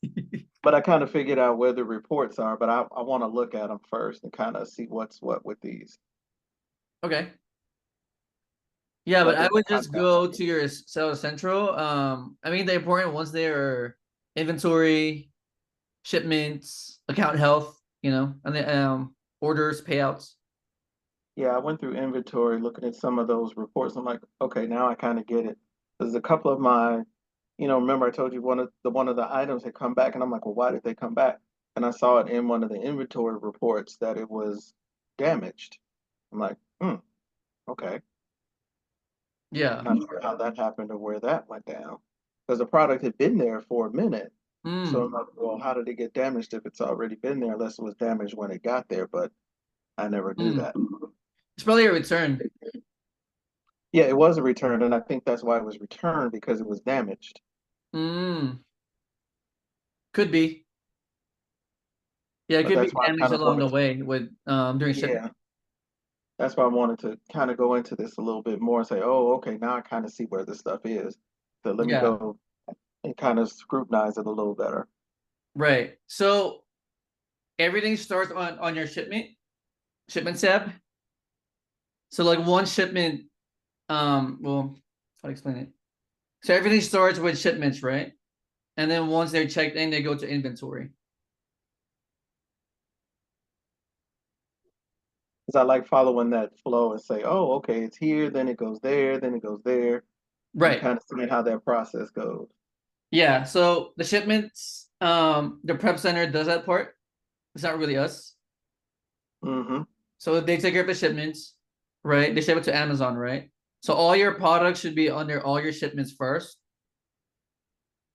but I kind of figured out where the reports are, but I want to look at them first and kind of see what's what with these. Okay. Yeah, but But I then would I just got go to your Seller Central. I mean the important ones there are inventory, shipments, account health, and the orders, payouts. yeah, I went through inventory looking at some of those reports. I'm like, okay, now I kind of get it. There's a couple of my, remember I told you one of the items had come back, and I'm like, well, why did they come back? And I saw it in one of the inventory reports that it was damaged. I'm like, okay. Yeah. Not sure how that happened or where that went down. Because the product had been there for a minute. So I'm Mm. like, well, how did it get damaged if it's already been there, unless it was damaged when it got there? But I never do Mm. that. It's probably a return. Yeah, it was a return, and I think that's why it was returned because it was damaged. Mm. Could be. Yeah, it But could be that's why I damaged kind of along the wanted to, way with during shipment. yeah. That's why I wanted to kind of go into this a little bit more and say, oh, okay, now I kind of see where this stuff is. So let me Yeah, go and kind of scrutinize it a little better. right. So everything starts on your shipment tab. So like one shipment, well, how to explain it? So everything starts with shipments, right? And then once they're checked in, they go to inventory. Because I like following that flow and say, oh, okay, it's here, then it goes there, then it goes there, and Right. kind of seeing how that process goes. Yeah. So the shipments, the prep center does that part. It's not really us. Mm-hmm. So they take care of the shipments, right? They ship it to Amazon, right? So all your products should be under all your shipments first.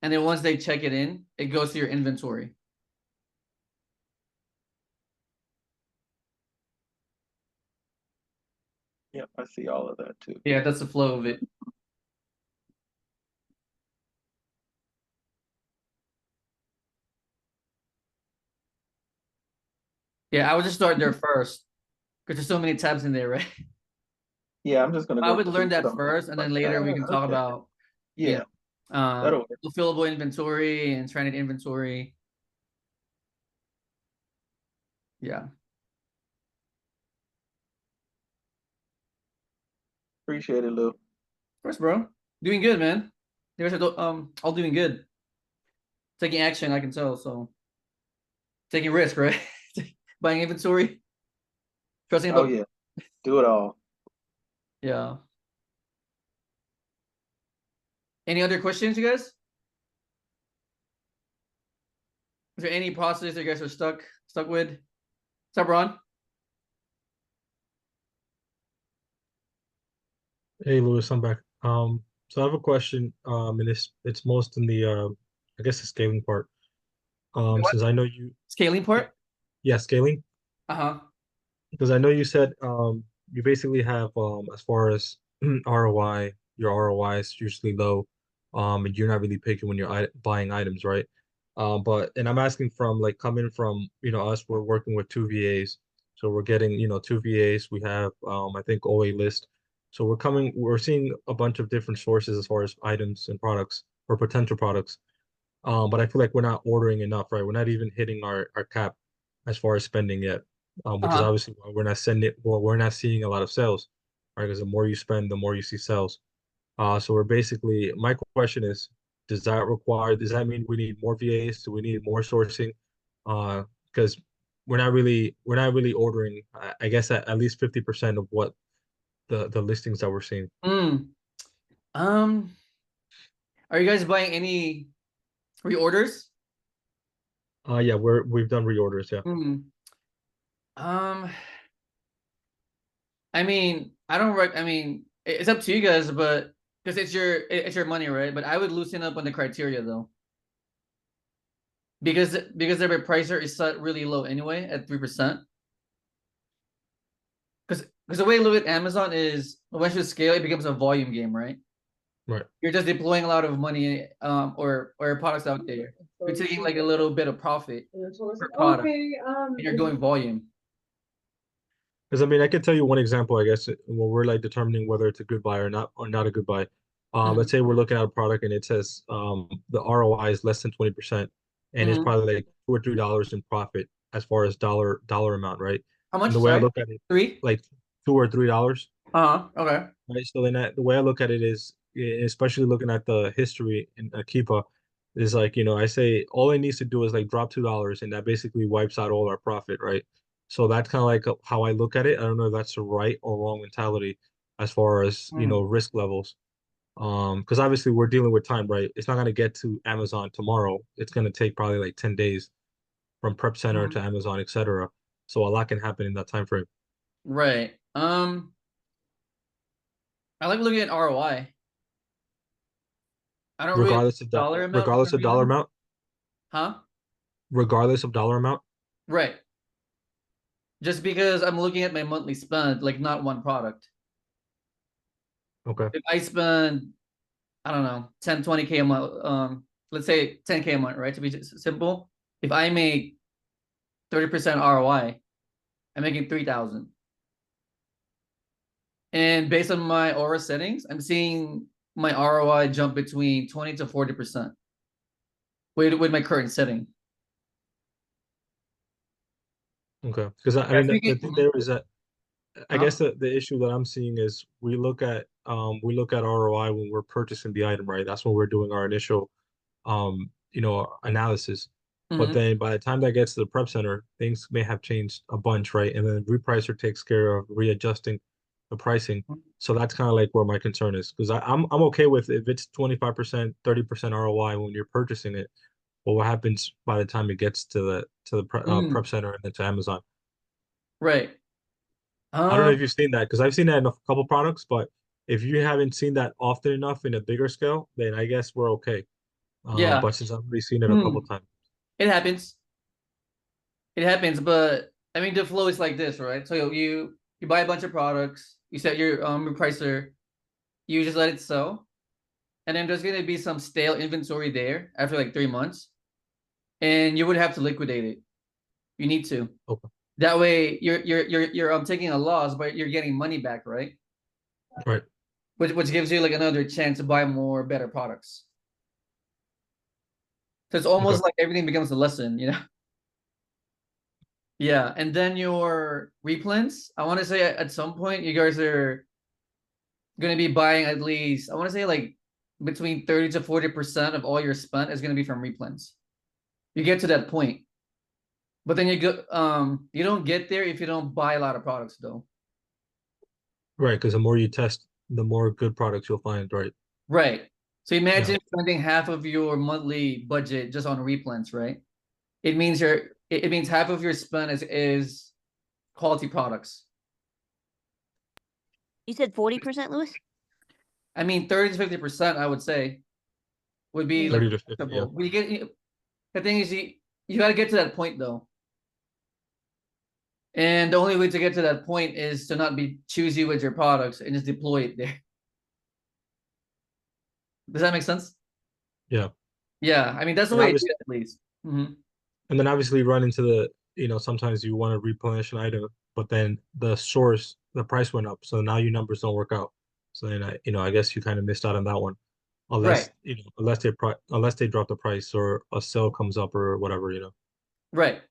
And then once they check it in, it goes to your inventory. Yep, I see all of that too. Yeah, that's the flow of it. Yeah, I would just start there first because there's so many tabs in there, right? Yeah, I'm just gonna I go would learn through that some of first, them. and then Like, later we can talk okay. about, you Yeah, know, that'll work. fulfillable inventory and stranded inventory. Yeah, Appreciate it, Lou. of course, bro. Doing good, man. There's all doing good. Taking action, I can tell. So taking risk, right? Buying inventory, trusting Oh about. yeah, do it all. Yeah. Any other questions, you guys? Is there any process you guys are stuck with? What's up, Ron? Hey, Lewis, I'm back. So I have a question. And it's most in the I guess the scaling part. What? Since I know you, Scaling part? yeah, scaling. Uh-huh. Because I know you said you basically have as far as ROI, your ROI is usually low, and you're not really picky when you're buying items, right? But and I'm asking from like coming from us, we're working with two VAs, so we're getting two VAs. We have I think OA list, so we're seeing a bunch of different sources as far as items and products or potential products. But I feel like we're not ordering enough, right? We're not even hitting our cap as far as spending yet, which is Uh-huh. obviously why we're not seeing a lot of sales, right? Because the more you spend, the more you see sales. So we're basically, my question is, does that mean we need more VAs? Do we need more sourcing? Because we're not really ordering, I guess at least 50% of what the listings that we're seeing. Mm. Um, are you guys buying any reorders? Yeah, we've done reorders, yeah. Hmm. Um, I mean, I don't I mean, it's up to you guys, but because it's your money, right? But I would loosen up on the criteria though. Because their pricer is set really low anyway at 3%. Because the way I look at Amazon is once you scale, it becomes a volume game, right? Right. You're just deploying a lot of money, or products out there. You're taking like a little bit of profit per product, and you're going volume. Because I mean, I can tell you one example, I guess, when we're like determining whether it's a good buy or not a good buy. Let's say we're looking at a product and it says the ROI is less than 20%, and it's Mm-hmm. probably like $2 or $3 in profit as far as dollar amount, right? How And much? the way I Sorry, look at it, 3. like $2 or $3, Okay. right? So then the way I look at it is, especially looking at the history in Akipa, is like, I say all it needs to do is like drop $2 and that basically wipes out all our profit, right? So that's kind of like how I look at it. I don't know if that's the right or wrong mentality as far as, risk levels. Because obviously we're dealing with time, right? It's not going to get to Amazon tomorrow. It's going to take probably like 10 days from prep center Mm-hmm. to Amazon, etc. So a lot can happen in that time frame. Right. I like looking at ROI. I don't really Regardless of dollar amount for regardless some of dollar reason. amount, Huh? regardless of dollar amount. Right. Just because I'm looking at my monthly spend, like not one product. Okay. If I spend, I don't know, 10, 20K a month, let's say 10K a month, right? To be simple. If I make 30% ROI, I'm making 3,000. And based on my aura settings, I'm seeing my ROI jump between 20 to 40% with my current setting. Okay, because I Yeah, mean the thing there is that I Uh-huh. guess the issue that I'm seeing is we look at ROI when we're purchasing the item, right? That's when we're doing our initial analysis. But Mhm. then by the time that gets to the prep center, things may have changed a bunch, right? And then repricer takes care of readjusting the pricing. So that's kind of like where my concern is because I'm okay with if it's 25%, 30% ROI when you're purchasing it. But what happens by the time it gets to the prep Mm, center and then to Amazon? right. I don't know if Um, you've seen that because I've seen that in a couple products, but if you haven't seen that often enough in a bigger scale, then I guess we're okay. yeah. But since I've already seen it a couple Mm, times, it happens. It happens, but I mean the flow is like this, right? So you buy a bunch of products, you set your repricer, you just let it sell, and then there's gonna be some stale inventory there after like 3 months, and you would have to liquidate it. You need to. okay, That way you're taking a loss, but you're getting money back, right? right, Which gives you like another chance to buy more better products. So it's almost okay, like everything becomes a lesson, you know? Yeah, and then your replens, I want to say at some point you guys are going to be buying at least, I want to say like between 30 to 40% of all your spend is going to be from replens. You get to that point. But then you don't get there if you don't buy a lot of products though. right. Because the more you test, the more good products you'll find, right? Right. So Yeah, imagine spending half of your monthly budget just on replens, right? It means half of your spend is quality products. You said 40%, Lewis? I mean 30 to 50%, I would say, would be like 30 to 50. Yeah, acceptable. The thing is you gotta get to that point though. And the only way to get to that point is to not be choosy with your products and just deploy it there. Does that make sense? yeah. Yeah, I mean that's the And way it obviously, is at least. Mhm. and then obviously run into sometimes you want to replenish an item, but then the price went up, so now your numbers don't work out. So then I guess you kind of missed out on that one, Right, unless they drop the price or a sale comes up or whatever. right.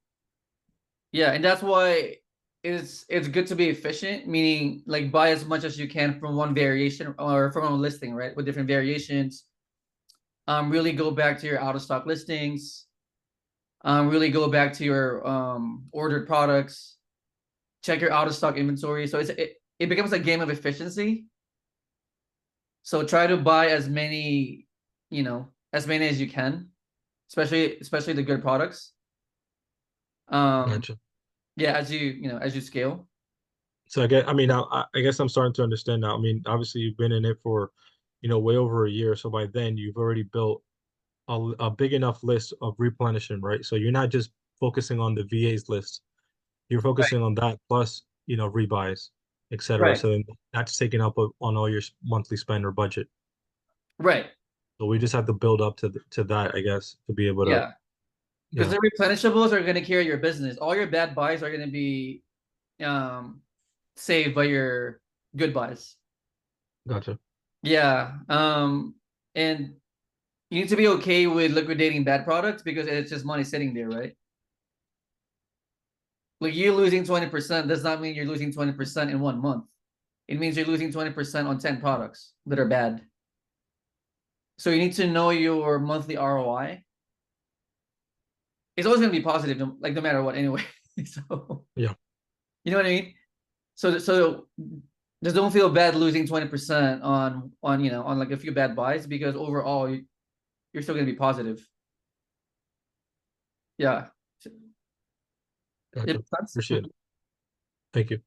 Yeah, and that's why it's good to be efficient, meaning like buy as much as you can from one variation or from a listing, right? With different variations. Really go back to your out of stock listings. Really go back to your ordered products. Check your out of stock inventory. So it becomes a game of efficiency. So try to buy as many as you can, especially the good products. Um, Gotcha. yeah, as you scale. So I guess I'm starting to understand now. I mean, obviously you've been in it for, way over a year. So by then you've already built a big enough list of replenishing, right? So you're not just focusing on the VA's list. You're Right. focusing on that plus, rebuys, etc. Right. So then that's taking up on all your monthly spend or budget. Right. So we just have to build up to that, I guess, to be able to, Yeah. Because yeah, the replenishables are going to carry your business. All your bad buys are going to be um saved by your good buys. gotcha. Yeah. And you need to be okay with liquidating bad products because it's just money sitting there, right? Like you losing 20% does not mean you're losing 20% in 1 month. It means you're losing 20% on 10 products that are bad. So you need to know your monthly ROI. It's always going to be positive, like no matter what, anyway. So Yeah, you know what I mean? So just don't feel bad losing 20% on like a few bad buys because overall you're still going to be positive. Yeah. It gotcha. makes sense. Appreciate it. Thank you.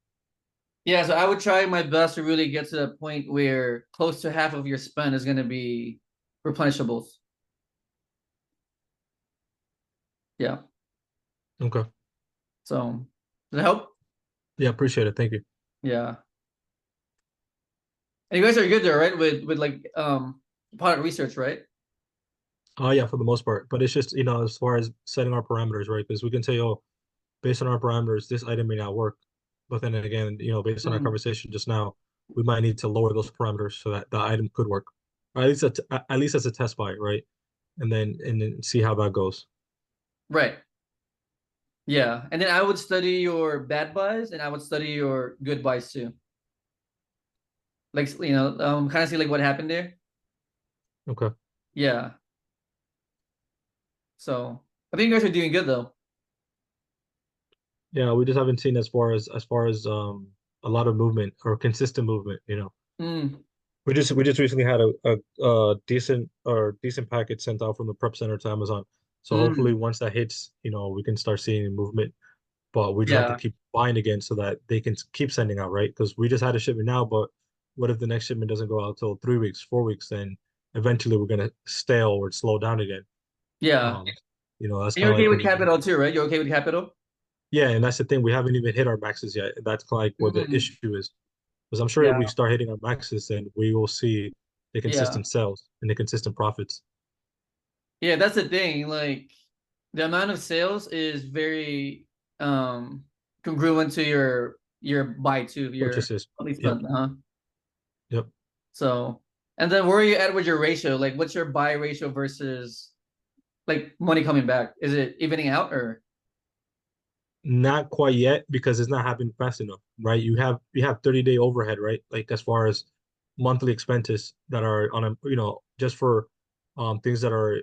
Yeah, so I would try my best to really get to the point where close to half of your spend is going to be replenishables. Yeah. Okay. So does that help? Yeah, appreciate it. Thank you. Yeah. And you guys are good there, right? With like product research, right? Oh yeah, for the most part. But it's just, as far as setting our parameters, right? Because we can say, oh, based on our parameters, this item may not work. But then again, based on our Mhm. conversation just now, we might need to lower those parameters so that the item could work. Or at least as a test buy, right? And then see how that goes. Right. Yeah. And then I would study your bad buys and I would study your good buys too. Like, kind of see like what happened there. Okay. Yeah. So I think you guys are doing good though. Yeah, we just haven't seen as far as a lot of movement or consistent movement, Mm, We just recently had a decent package sent out from the prep center to Amazon. So hopefully mm, once that hits, we can start seeing movement. But we just have to yeah. keep buying again so that they can keep sending out, right? Because we just had a shipment now, but what if the next shipment doesn't go out till 3 weeks, 4 weeks? Then eventually we're gonna stale or slow down again. Yeah. Um, that's And you're kind of okay like with when you capital too, right? You're okay with capital? yeah, and that's the thing. We haven't even hit our maxes yet. That's kind of like where the Mm, issue is. Because I'm sure if yeah. we start hitting our maxes, then we will see the Yeah. consistent sales and the consistent profits. Yeah, that's the thing. Like the amount of sales is very um congruent to your buy to your Purchases. monthly Yep. spend, huh? Yep. So, and then where are you at with your ratio? Like what's your buy ratio versus like money coming back? Is it evening out or Not quite yet because it's not happening fast enough, right? You have 30-day overhead, right? Like as far as monthly expenses that are on a just for things that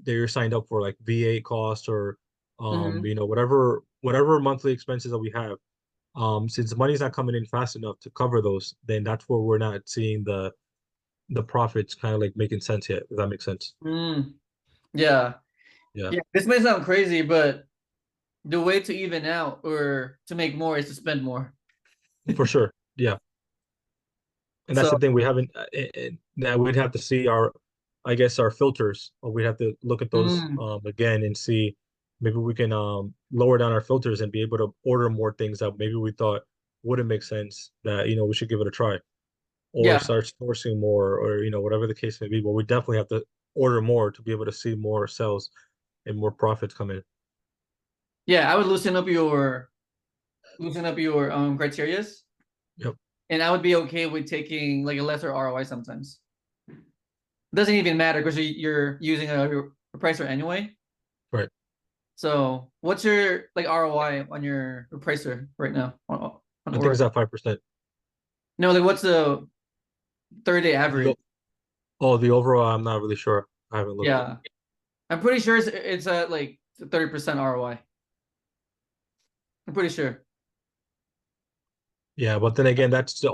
you're signed up for, like VA costs or Mhm. whatever monthly expenses that we have. Since the money's not coming in fast enough to cover those, then that's where we're not seeing the profits kind of like making sense yet, if that makes sense. Mm, yeah. Yeah, Yeah. This may sound crazy, but the way to even out or to make more is to spend more. for sure. Yeah. And that's So the thing we haven't that we'd have to see I guess our filters, or we'd have to look at those mm, again and see maybe we can lower down our filters and be able to order more things that maybe we thought wouldn't make sense, that we should give it a try, or yeah. start sourcing more, or whatever the case may be. But we definitely have to order more to be able to see more sales and more profits come in. Yeah, I would loosen up your criterias. Yep. And I would be okay with taking like a lesser ROI sometimes. It doesn't even matter because you're using a pricer anyway. Right. So what's your like ROI on your pricer right now on I think Aura? it's at 5%. No, like what's the 30-day The, average? the overall, I'm not really sure. I haven't looked. Yeah, I'm pretty sure it's at like 30% ROI. I'm pretty sure. Yeah, but then again, that's the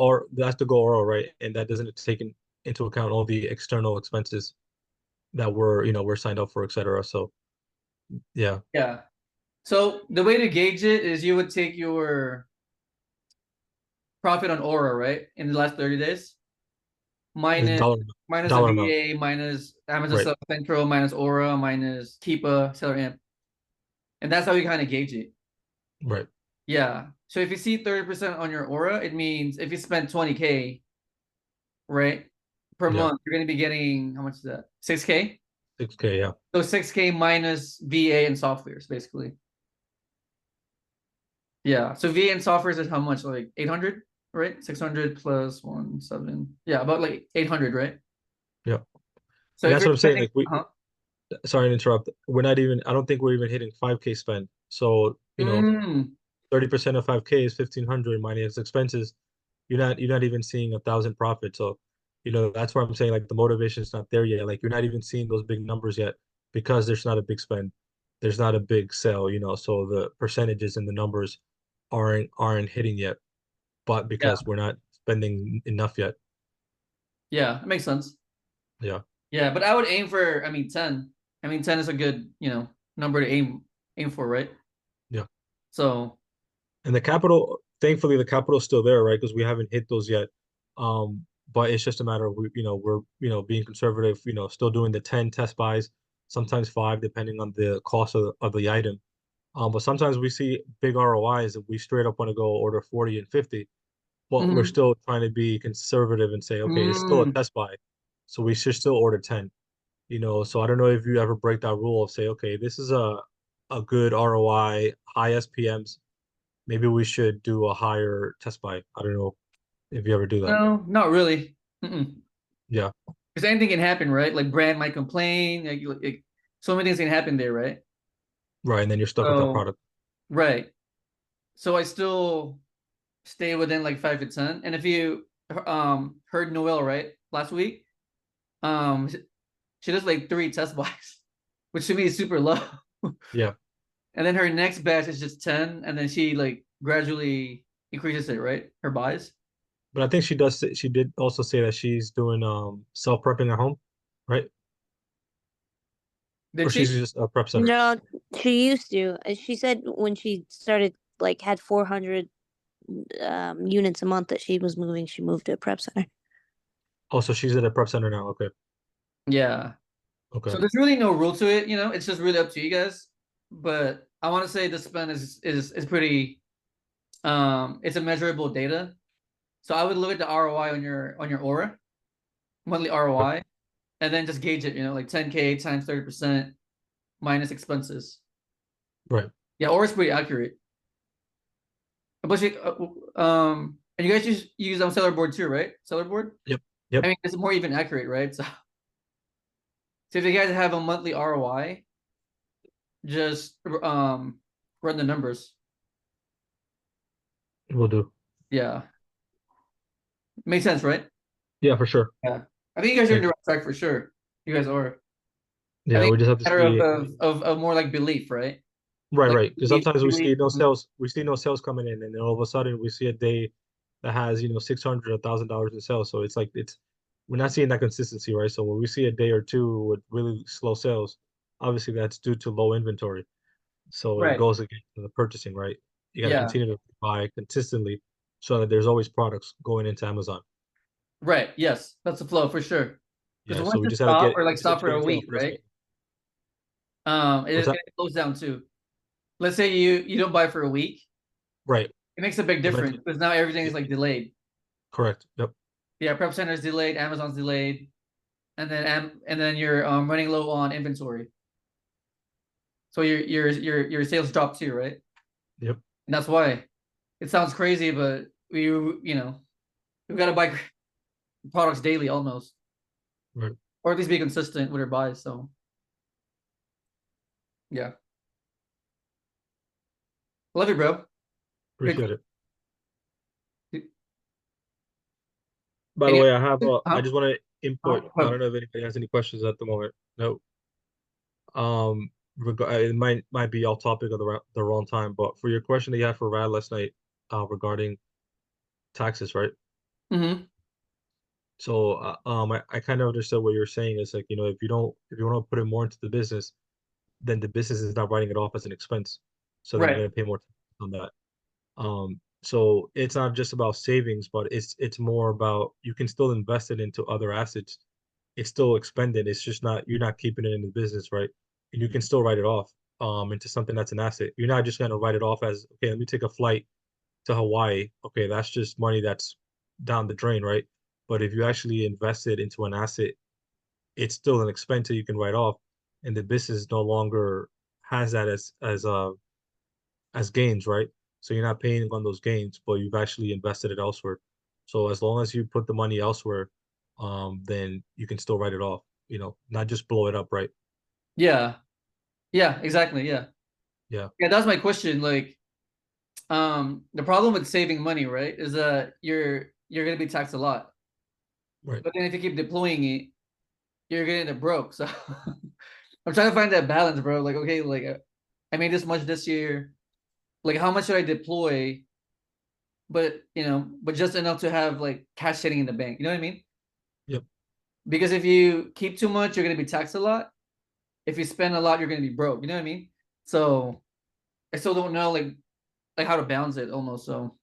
goal oral, right? And that doesn't take into account all the external expenses that we're signed up for, etc. So yeah, Yeah. So the way to gauge it is you would take your profit on Aura, right, in the last 30 days, the minus the dollar amount, VA, minus Amazon right, Seller Central, minus Aura, minus Keepa, Seller Amp. And that's how you kind of gauge it. right, Yeah. So if you see 30% on your Aura, it means if you spend 20K, right, per yeah, month, you're going to be getting how much is that? 6K? 6K, yeah, So 6K minus VA and softwares, basically. Yeah. So VA and softwares is how much? Like 800, right? 600 plus 17. Yeah, about like 800, right? yeah. So And if that's you're what I'm saying. spending, Like sorry to interrupt. We're not even. I don't think we're even hitting 5K spend. So mm, 30% of 5K is 1,500 minus expenses. You're not even seeing 1,000 profit. So, that's why I'm saying like the motivation is not there yet. Like you're not even seeing those big numbers yet because there's not a big spend, there's not a big sale. So the percentages and the numbers aren't hitting yet, but yeah, because we're not spending enough yet. yeah, it makes sense. Yeah, Yeah, but I would aim for, I mean, 10. I mean, 10 is a good, number to aim for, right? yeah. So, And the capital, thankfully, the capital's still there, right? Because we haven't hit those yet. But it's just a matter of we're being conservative, still doing the 10 test buys, sometimes 5, depending on the cost of the item. But sometimes we see big ROIs and we straight up want to go order 40 and 50, but we're mhm, still trying to be conservative and say, okay, it's still a mm, test buy, so we should still order 10. So I don't know if you ever break that rule of say, okay, this is a good ROI, high SPMs, maybe we should do a higher test buy. I don't know. if you ever do that. No, not really. Mm-mm. Yeah. Because anything can happen, right? Like brand might complain. Like so many things can happen there, right? Right. And then you're stuck with that So product. right. So I still stay within like 5 to 10. And if you heard Noel right last week, she does like 3 test buys, which to me is super low. Yeah. And then her next batch is just 10, and then she like gradually increases it, right? Her buys. But I think she did also say that she's doing self prepping at home, right? Or Did she's she? just a prep center. No, she used to. She said when she started, like, had 400 units a month that she was moving, she moved to a prep center. Oh, so she's at a prep center now. Okay. Yeah. Okay. So there's really no rule to it, it's just really up to you guys. But I want to say the spend is pretty it's a measurable data. So I would look at the ROI on your aura, monthly ROI, and then just gauge it, like 10K times 30% minus expenses. Right. Yeah, aura's pretty accurate. But and you guys just use Seller Board too, right? Seller Board? Yep. Yep. I mean, it's more even accurate, right? So if you guys have a monthly ROI, just run the numbers. We'll do. Yeah. Makes sense, right? Yeah, for sure. Yeah. I think you guys are in Thanks. the right track for sure. You guys are. I Yeah, think we just have it's to a matter see. of more like belief, right? Right, Like right. Because belief, sometimes belief. we see no sales coming in, and then all of a sudden we see a day that has, 600, $1,000 in sales. So it's like we're not seeing that consistency, right? So when we see a day or two with really slow sales, obviously that's due to low inventory. So it Right. goes against the purchasing, right? You got to Yeah. continue to buy consistently so that there's always products going into Amazon. Right. Yes. That's the flow for sure. Because Yeah. So once we you just got to stop get or we like just got stop to for get a into week, our first right? meeting. What's It that? goes down too. Let's say you don't buy for a week. Right. It makes a big difference because now everything is like delayed. Correct. Yep. Yeah, Prep Center is delayed, Amazon's delayed, and then you're running low on inventory. So your sales drop too, right? Yep. And that's why it sounds crazy, but we've got to buy products daily almost, Right. or at least be consistent with our buys. So yeah, love you, bro. Appreciate it. Good. By the Any way, I huh? just want to input. I Huh? don't know if anybody has any questions at the moment. No. It might be off topic of the wrong time, but for your question that you had for Rad last night, regarding taxes, right? Mm-hmm. So, I kind of understood what you're saying is like, if you want to put it more into the business, then the business is not writing it off as an expense. So then you're Right. going to pay more taxes on that. So it's not just about savings, but it's more about you can still invest it into other assets. It's still expended. It's just not you're not keeping it in the business, right? And you can still write it off into something that's an asset. You're not just gonna write it off as, okay, let me take a flight to Hawaii. Okay, that's just money that's down the drain, right? But if you actually invest it into an asset, it's still an expense that you can write off, and the business no longer has that as gains, right? So you're not paying on those gains, but you've actually invested it elsewhere. So as long as you put the money elsewhere, then you can still write it off, not just blow it up, right? Yeah. Yeah. Exactly. Yeah. Yeah, Yeah. That's my question. Like, the problem with saving money, right, is that you're gonna be taxed a lot. right. But then if you keep deploying it, you're gonna end up broke. So I'm trying to find that balance, bro. Like, okay, like I made this much this year. Like, how much should I deploy? But just enough to have like cash sitting in the bank. You know what I mean? Yep. Because if you keep too much, you're gonna be taxed a lot. If you spend a lot, you're gonna be broke. You know what I mean? So I still don't know like how to balance it almost. So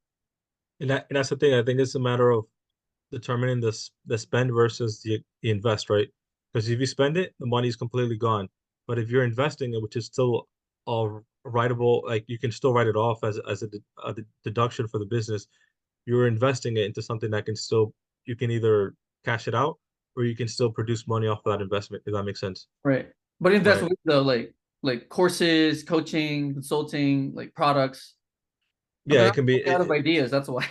And that's the thing. I think it's a matter of determining the spend versus the invest, right? Because if you spend it, the money's completely gone. But if you're investing it, which is still all writable, like you can still write it off as a deduction for the business. You're investing it into something that you can either cash it out or you can still produce money off of that investment. If that makes sense, right. But invest right? with though, like courses, coaching, consulting, like products. I'm Yeah, not it can be. out of ideas. That's why.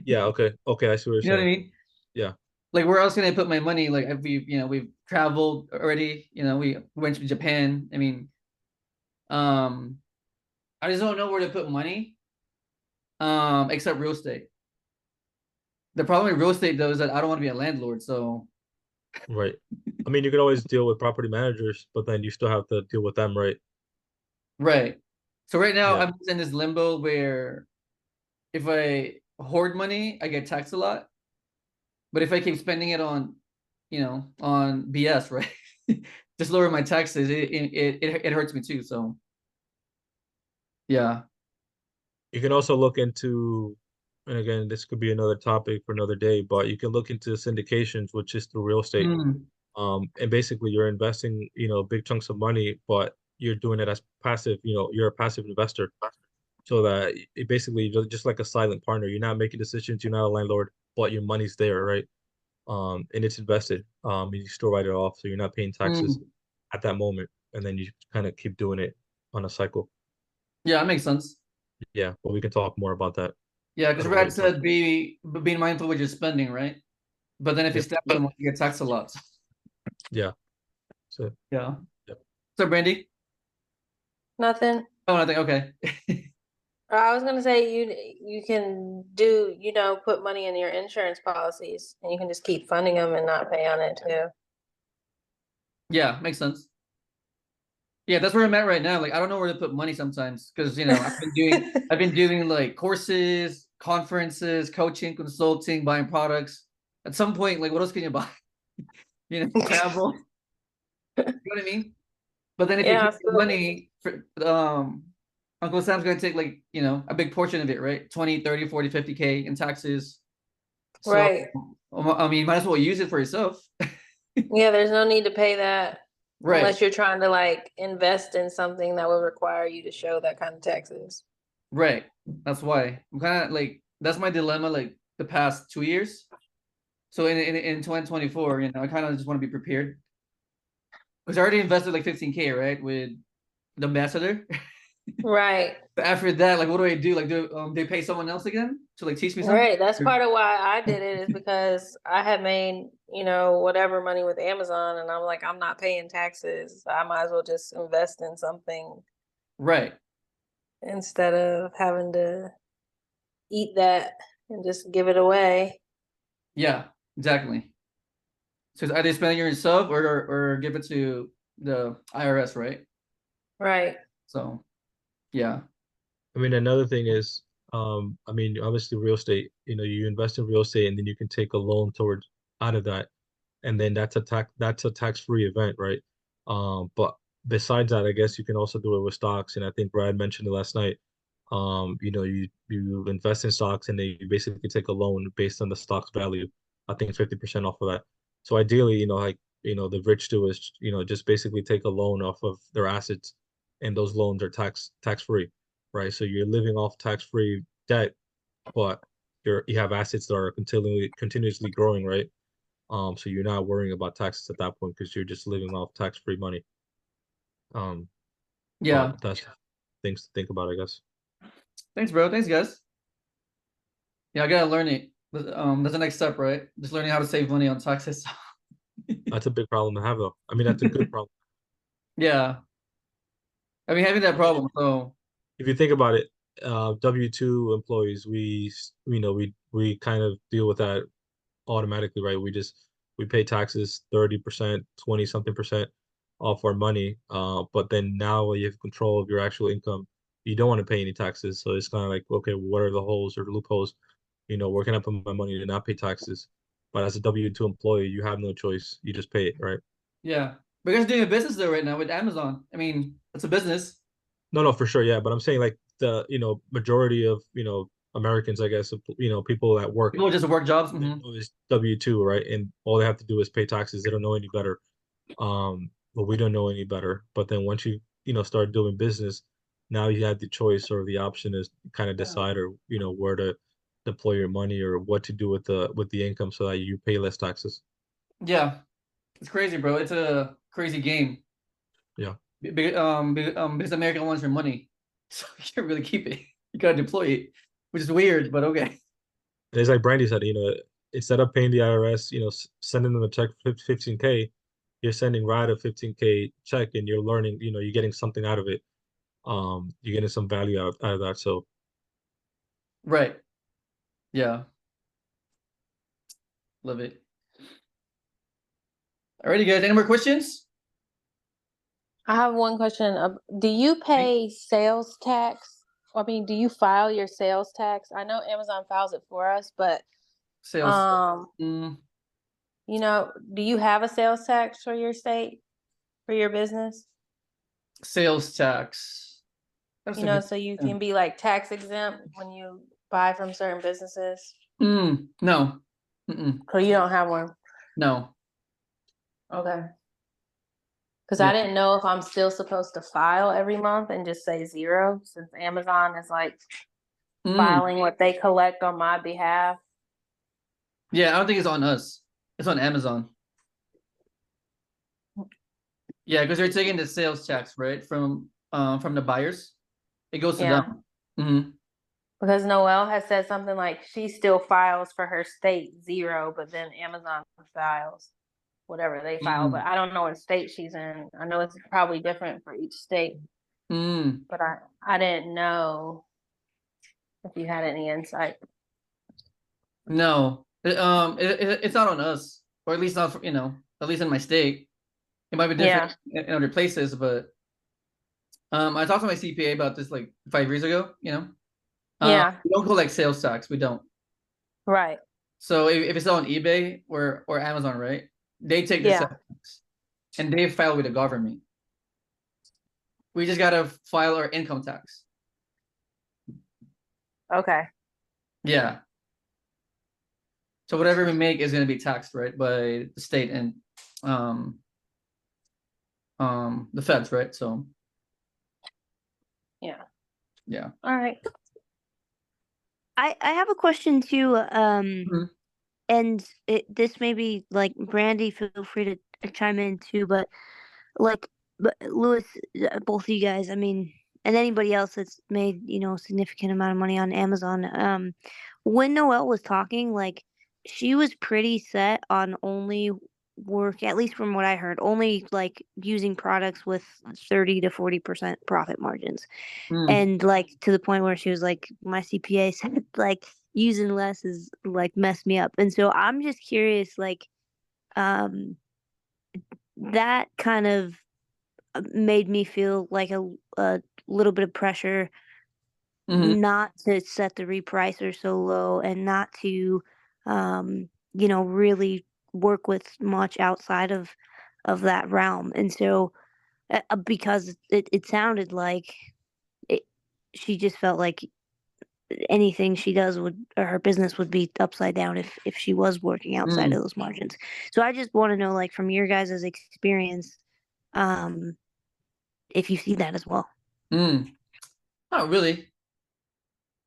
Yeah, okay. Okay, I see what you're You know what I saying. mean? Yeah. Like where else can I put my money? Like if we've traveled already, we went to Japan. I mean, um, I just don't know where to put money, except real estate. The problem with real estate though is that I don't want to be a landlord. So Right. I mean, you could always deal with property managers, but then you still have to deal with them, right? right. So right now Yeah. I'm just in this limbo where if I hoard money, I get taxed a lot. But if I keep spending it on, on BS, right? Just lower my taxes, it hurts me too. So yeah. You can also look into, and again, this could be another topic for another day, but you can look into syndications, which is through real estate. Mm, And basically you're investing, big chunks of money, but you're doing it as passive, you're a passive investor. So that it basically just like a silent partner. You're not making decisions, you're not a landlord, but your money's there, right? And it's invested. And you still write it off, so you're not paying taxes mm. at that moment, and then you kind of keep doing it on a cycle. Yeah, that makes sense. Yeah, but we can talk more about that Yeah, at because a Brad later time. said being mindful with your spending, right? But then if you Yep. stab someone, you get taxed a lot. Yeah. So, Yeah. yep. So Brandy? Nothing. Oh, nothing. Okay. I was gonna say you can do, put money in your insurance policies and you can just keep funding them and not pay on it too. Yeah, makes sense. Yeah, that's where I'm at right now. Like I don't know where to put money sometimes because I've been doing like courses, conferences, coaching, consulting, buying products. At some point, like what else can you buy? Travel. You know what I mean? But then if you Yeah, keep the so money for Uncle Sam's gonna take like, a big portion of it, right? 20, 30, 40, 50K in taxes. So right. I mean, might as well use it for yourself. Yeah, there's no need to pay that Right. unless you're trying to like invest in something that will require you to show that kind of taxes. Right. That's why I'm kind of like that's my dilemma like the past 2 years. So in 2024, I kind of just want to be prepared because I already invested like 15K, right, with the ambassador. Right. But after that, like, what do I do? Like, do they pay someone else again to like teach me something? Right. That's part of why I did it is because I had made, whatever money with Amazon and I'm like, I'm not paying taxes. I might as well just invest in something Right. instead of having to eat that and just give it away. Yeah. Exactly. So it's either spend it yourself or give it to the IRS, right? Right. So yeah. I mean, another thing is, I mean, obviously real estate, you invest in real estate and then you can take a loan towards out of that. And then that's a tax-free event, right? But besides that, I guess you can also do it with stocks. And I think Brad mentioned it last night. You invest in stocks and then you basically take a loan based on the stock's value. I think 50% off of that. So ideally, like, the rich do is, just basically take a loan off of their assets and those loans are tax-free, right? So you're living off tax-free debt, but you have assets that are continuously growing, right? So you're not worrying about taxes at that point because you're just living off tax-free money. Um, Yeah. but that's things to think about, I guess. Thanks, bro. Thanks, guys. Yeah, I gotta learn it. That's the next step, right? Just learning how to save money on taxes. That's a big problem to have, though. I mean, that's a good problem. Yeah. I mean, having that I mean, problem. So if you think about it, W-2 employees, we kind of deal with that automatically, right? We pay taxes 30%, 20 something percent off our money. But then now when you have control of your actual income, you don't want to pay any taxes. So it's kind of like, okay, what are the holes or loopholes? Where can I put my money to not pay taxes? But as a W-2 employee, you have no choice. You just pay it, right? yeah. But you guys doing a business though right now with Amazon. I mean, it's a business. No, no, for sure, yeah. But I'm saying like the majority of Americans, I guess, people that work People just work jobs. they know is W-2, right? And all they have to do is pay taxes. They don't know any better. But we don't know any better. But then once you start doing business, now you have the choice or the option is kind of decide or where to deploy your money or what to do with the income so that you pay less taxes. Yeah. It's crazy, bro. It's a crazy game. Yeah. Because America wants your money, so you can't really keep it. You gotta deploy it, which is weird, but okay. And it's like Brandy said, instead of paying the IRS, sending them a check for 15K, you're sending Ride a 15K check, and you're learning, you're getting something out of it. You're getting some value out of that. So Right. Yeah. Love it. Alrighty, guys. Any more questions? I have one question. Do you pay sales tax? I mean, do you file your sales tax? I know Amazon files it for us, but Sales. do you have a sales tax for your state, for your business? Sales tax. That's a good So you question. can be like tax exempt when you buy from certain businesses. No. So you don't have one. No. Okay. Because Yeah. I didn't know if I'm still supposed to file every month and just say 0, since Amazon is like filing what they collect on my behalf. Yeah, I don't think it's on us. It's on Amazon. Yeah, because they're taking the sales tax, right, from the buyers. It goes to them. Because Noelle has said something like she still files for her state 0, but then Amazon files whatever they file. But I don't know what state she's in. I know it's probably different for each state. But I didn't know if you had any insight. No, it's not on us, or at least not for, at least in my state. It might be different in other places, but I talked to my CPA about this like 5 years ago. We don't collect sales tax. We don't. Right. So if it's on eBay or Amazon, right, they take the sales tax, and they file with the government. We just gotta file our income tax. Okay. Yeah. So whatever we make is gonna be taxed, right, by the state and the feds, right? So yeah. All right. I have a question too. And this may be like Brandy, feel free to chime in too, but Lewis, both of you guys, I mean, and anybody else that's made, significant amount of money on Amazon. When Noelle was talking, like she was pretty set on only work, at least from what I heard, only like using products with 30 to 40% profit margins. And like to the point where she was like, my CPA said like using less is like messed me up. And so I'm just curious, like, that kind of made me feel like a little bit of pressure not to set the repricer so low and not to really work with much outside of that realm. And so because it sounded like she just felt like anything she does or her business would be upside down if she was working outside of those margins. So I just want to know, like, from your guys' experience, if you see that as well. Not really.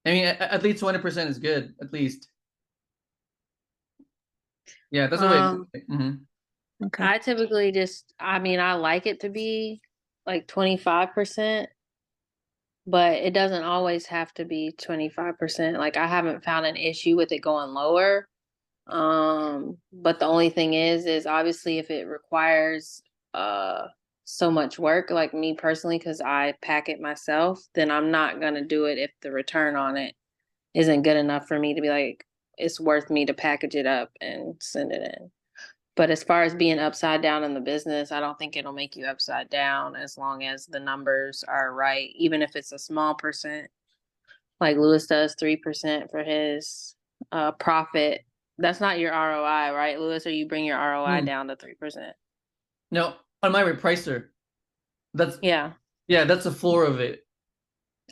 I mean, at least 20% is good, at least. Yeah, that's the way. Okay. I typically I like it to be like 25%, but it doesn't always have to be 25%. Like I haven't found an issue with it going lower. But the only thing is obviously if it requires so much work, like me personally, because I pack it myself, then I'm not gonna do it if the return on it isn't good enough for me to be like, it's worth me to package it up and send it in. But as far as being upside down in the business, I don't think it'll make you upside down as long as the numbers are right, even if it's a small percent. Like Lewis does 3% for his profit. That's not your ROI, right, Lewis? Or you bring your ROI down to 3%? No, on my repricer. That's that's the floor of it.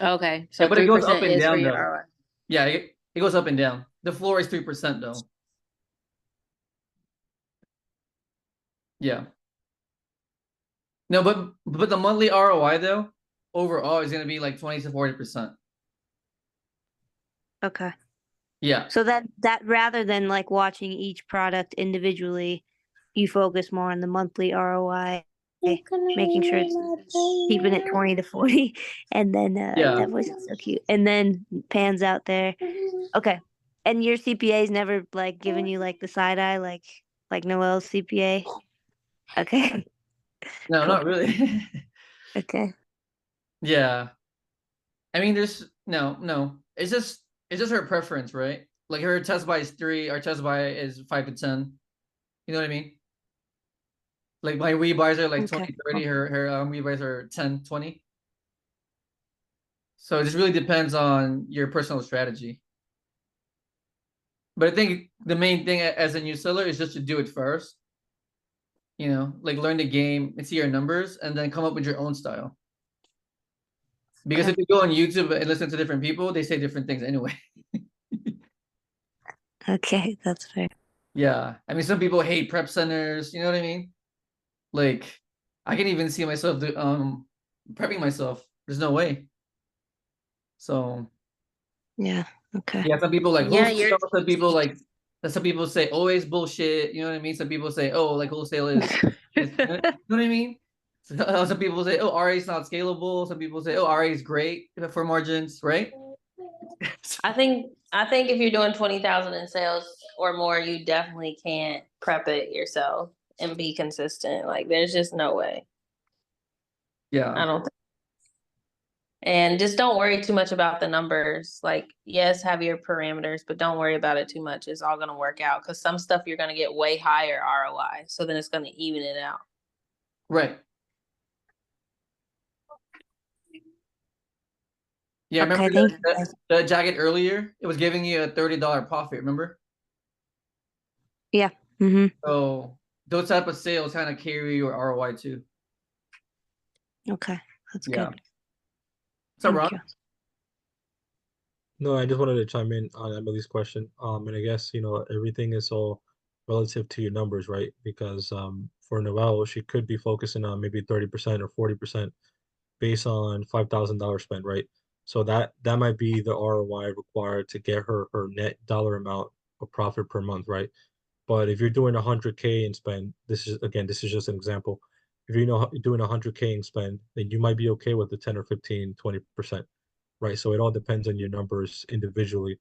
Okay, so but it goes up 3% and is for down your though. ROI. Yeah, it goes up and down. The floor is 3% though. Yeah. No, but the monthly ROI though, overall is gonna be like 20 to 40%. Okay. Yeah. So that rather than like watching each product individually, you focus more on the monthly ROI, making sure it's keeping it 20 to 40, and then that voice is so cute, and then pans out there. Okay. And your CPA's never like given you like the side eye like Noel's CPA? Okay. No, Cool. not really. Okay. Yeah. I mean, there's no. It's just her preference, right? Like her test buy is 3, our test buy is 5 to 10. You know what I mean? Like my rebuys are like 20, Okay. 30. Her rebuys are 10, 20. So it just really depends on your personal strategy. But I think the main thing as a new seller is just to do it first. You know, like learn the game and see your numbers and then come up with your own style. Because Okay. if you go on YouTube and listen to different people, they say different things anyway. Okay, that's fair. Yeah. I mean, some people hate prep centers, you know what I mean? Like I can even see myself prepping myself. There's no way. So Yeah. Okay. yeah, some people like Yeah, wholesale, some people like some people say always bullshit, you know what I mean? Some people say, oh, like wholesale is you know what I mean? So, some people say, oh, RA is not scalable. Some people say, oh, RA is great for margins, right? I think if you're doing 20,000 in sales or more, you definitely can't prep it yourself and be consistent. Like there's just no way. I Yeah. don't think. And just don't worry too much about the numbers. Like, yes, have your parameters, but don't worry about it too much. It's all gonna work out because some stuff you're gonna get way higher ROI. So then it's gonna even it out. Right. Yeah, Okay, remember thank you. the jacket earlier? It was giving you a $30 profit, remember? Yeah. Mm-hmm. So those type of sales kind of carry your ROI too. Okay. That's Yeah. good. So Thank Ron? you. No, I just wanted to chime in on Emily's question. And I guess, everything is all relative to your numbers, right? Because for Noelle, she could be focusing on maybe 30% or 40% based on $5,000 spend, right? So that might be the ROI required to get her net dollar amount of profit per month, right? But if you're doing 100K in spend, this is just an example. If you're doing 100K in spend, then you might be okay with the 10 or 15, 20%, right? So it all depends on your numbers individually,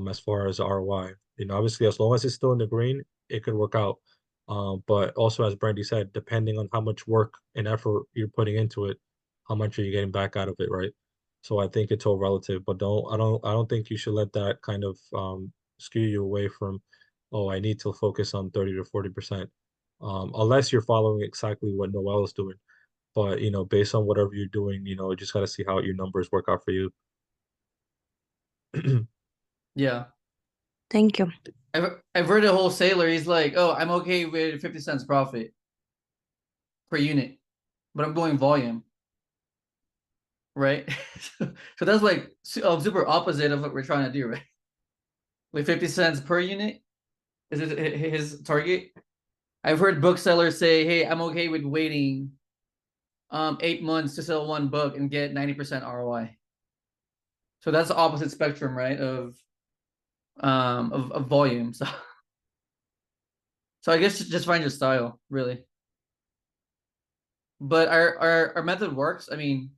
as far as ROI. Obviously, as long as it's still in the green, it could work out. But also, as Brandy said, depending on how much work and effort you're putting into it, how much are you getting back out of it, right? So I think it's all relative, but I don't think you should let that kind of skew you away from, oh, I need to focus on 30 to 40%. Unless you're following exactly what Noel is doing. But based on whatever you're doing, you just got to see how your numbers work out for you. Yeah. Thank you. I've heard a wholesaler, he's like, oh, I'm okay with 50 cents profit per unit, but I'm going volume. Right? So that's like super opposite of what we're trying to do, right? Like 50 cents per unit is his target. I've heard booksellers say, hey, I'm okay with waiting 8 months to sell one book and get 90% ROI. So that's the opposite spectrum, right? Of volume. So I guess just find your style, really. But our method works. I mean,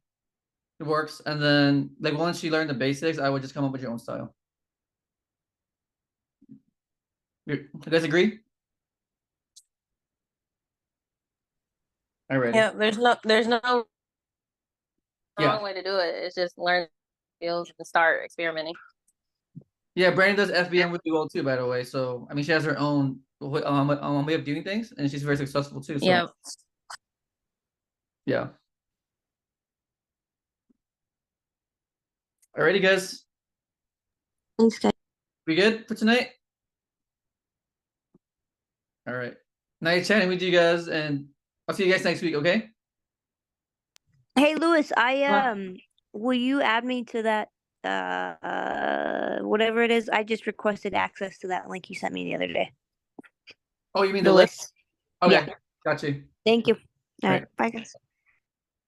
it works. And then like once you learn the basics, I would just come up with your own style. You guys agree? All right. Yeah, there's no Yeah. wrong way to do it. It's just learn skills and start experimenting. Yeah, Brandon does FBM really well too, by the way. So I mean, she has her own way of doing things, and she's very successful too. So Yeah. yeah. Alrighty, guys. Thanks, guys. We good for tonight? All right. Nice chatting with you guys, and I'll see you guys next week. Okay. Hey, Louis, Huh? will you add me to that whatever it is? I just requested access to that link you sent me the other day. Oh, you mean the list? Louis. Okay. Yeah. Got you. Thank you. All All right. right. Bye, guys.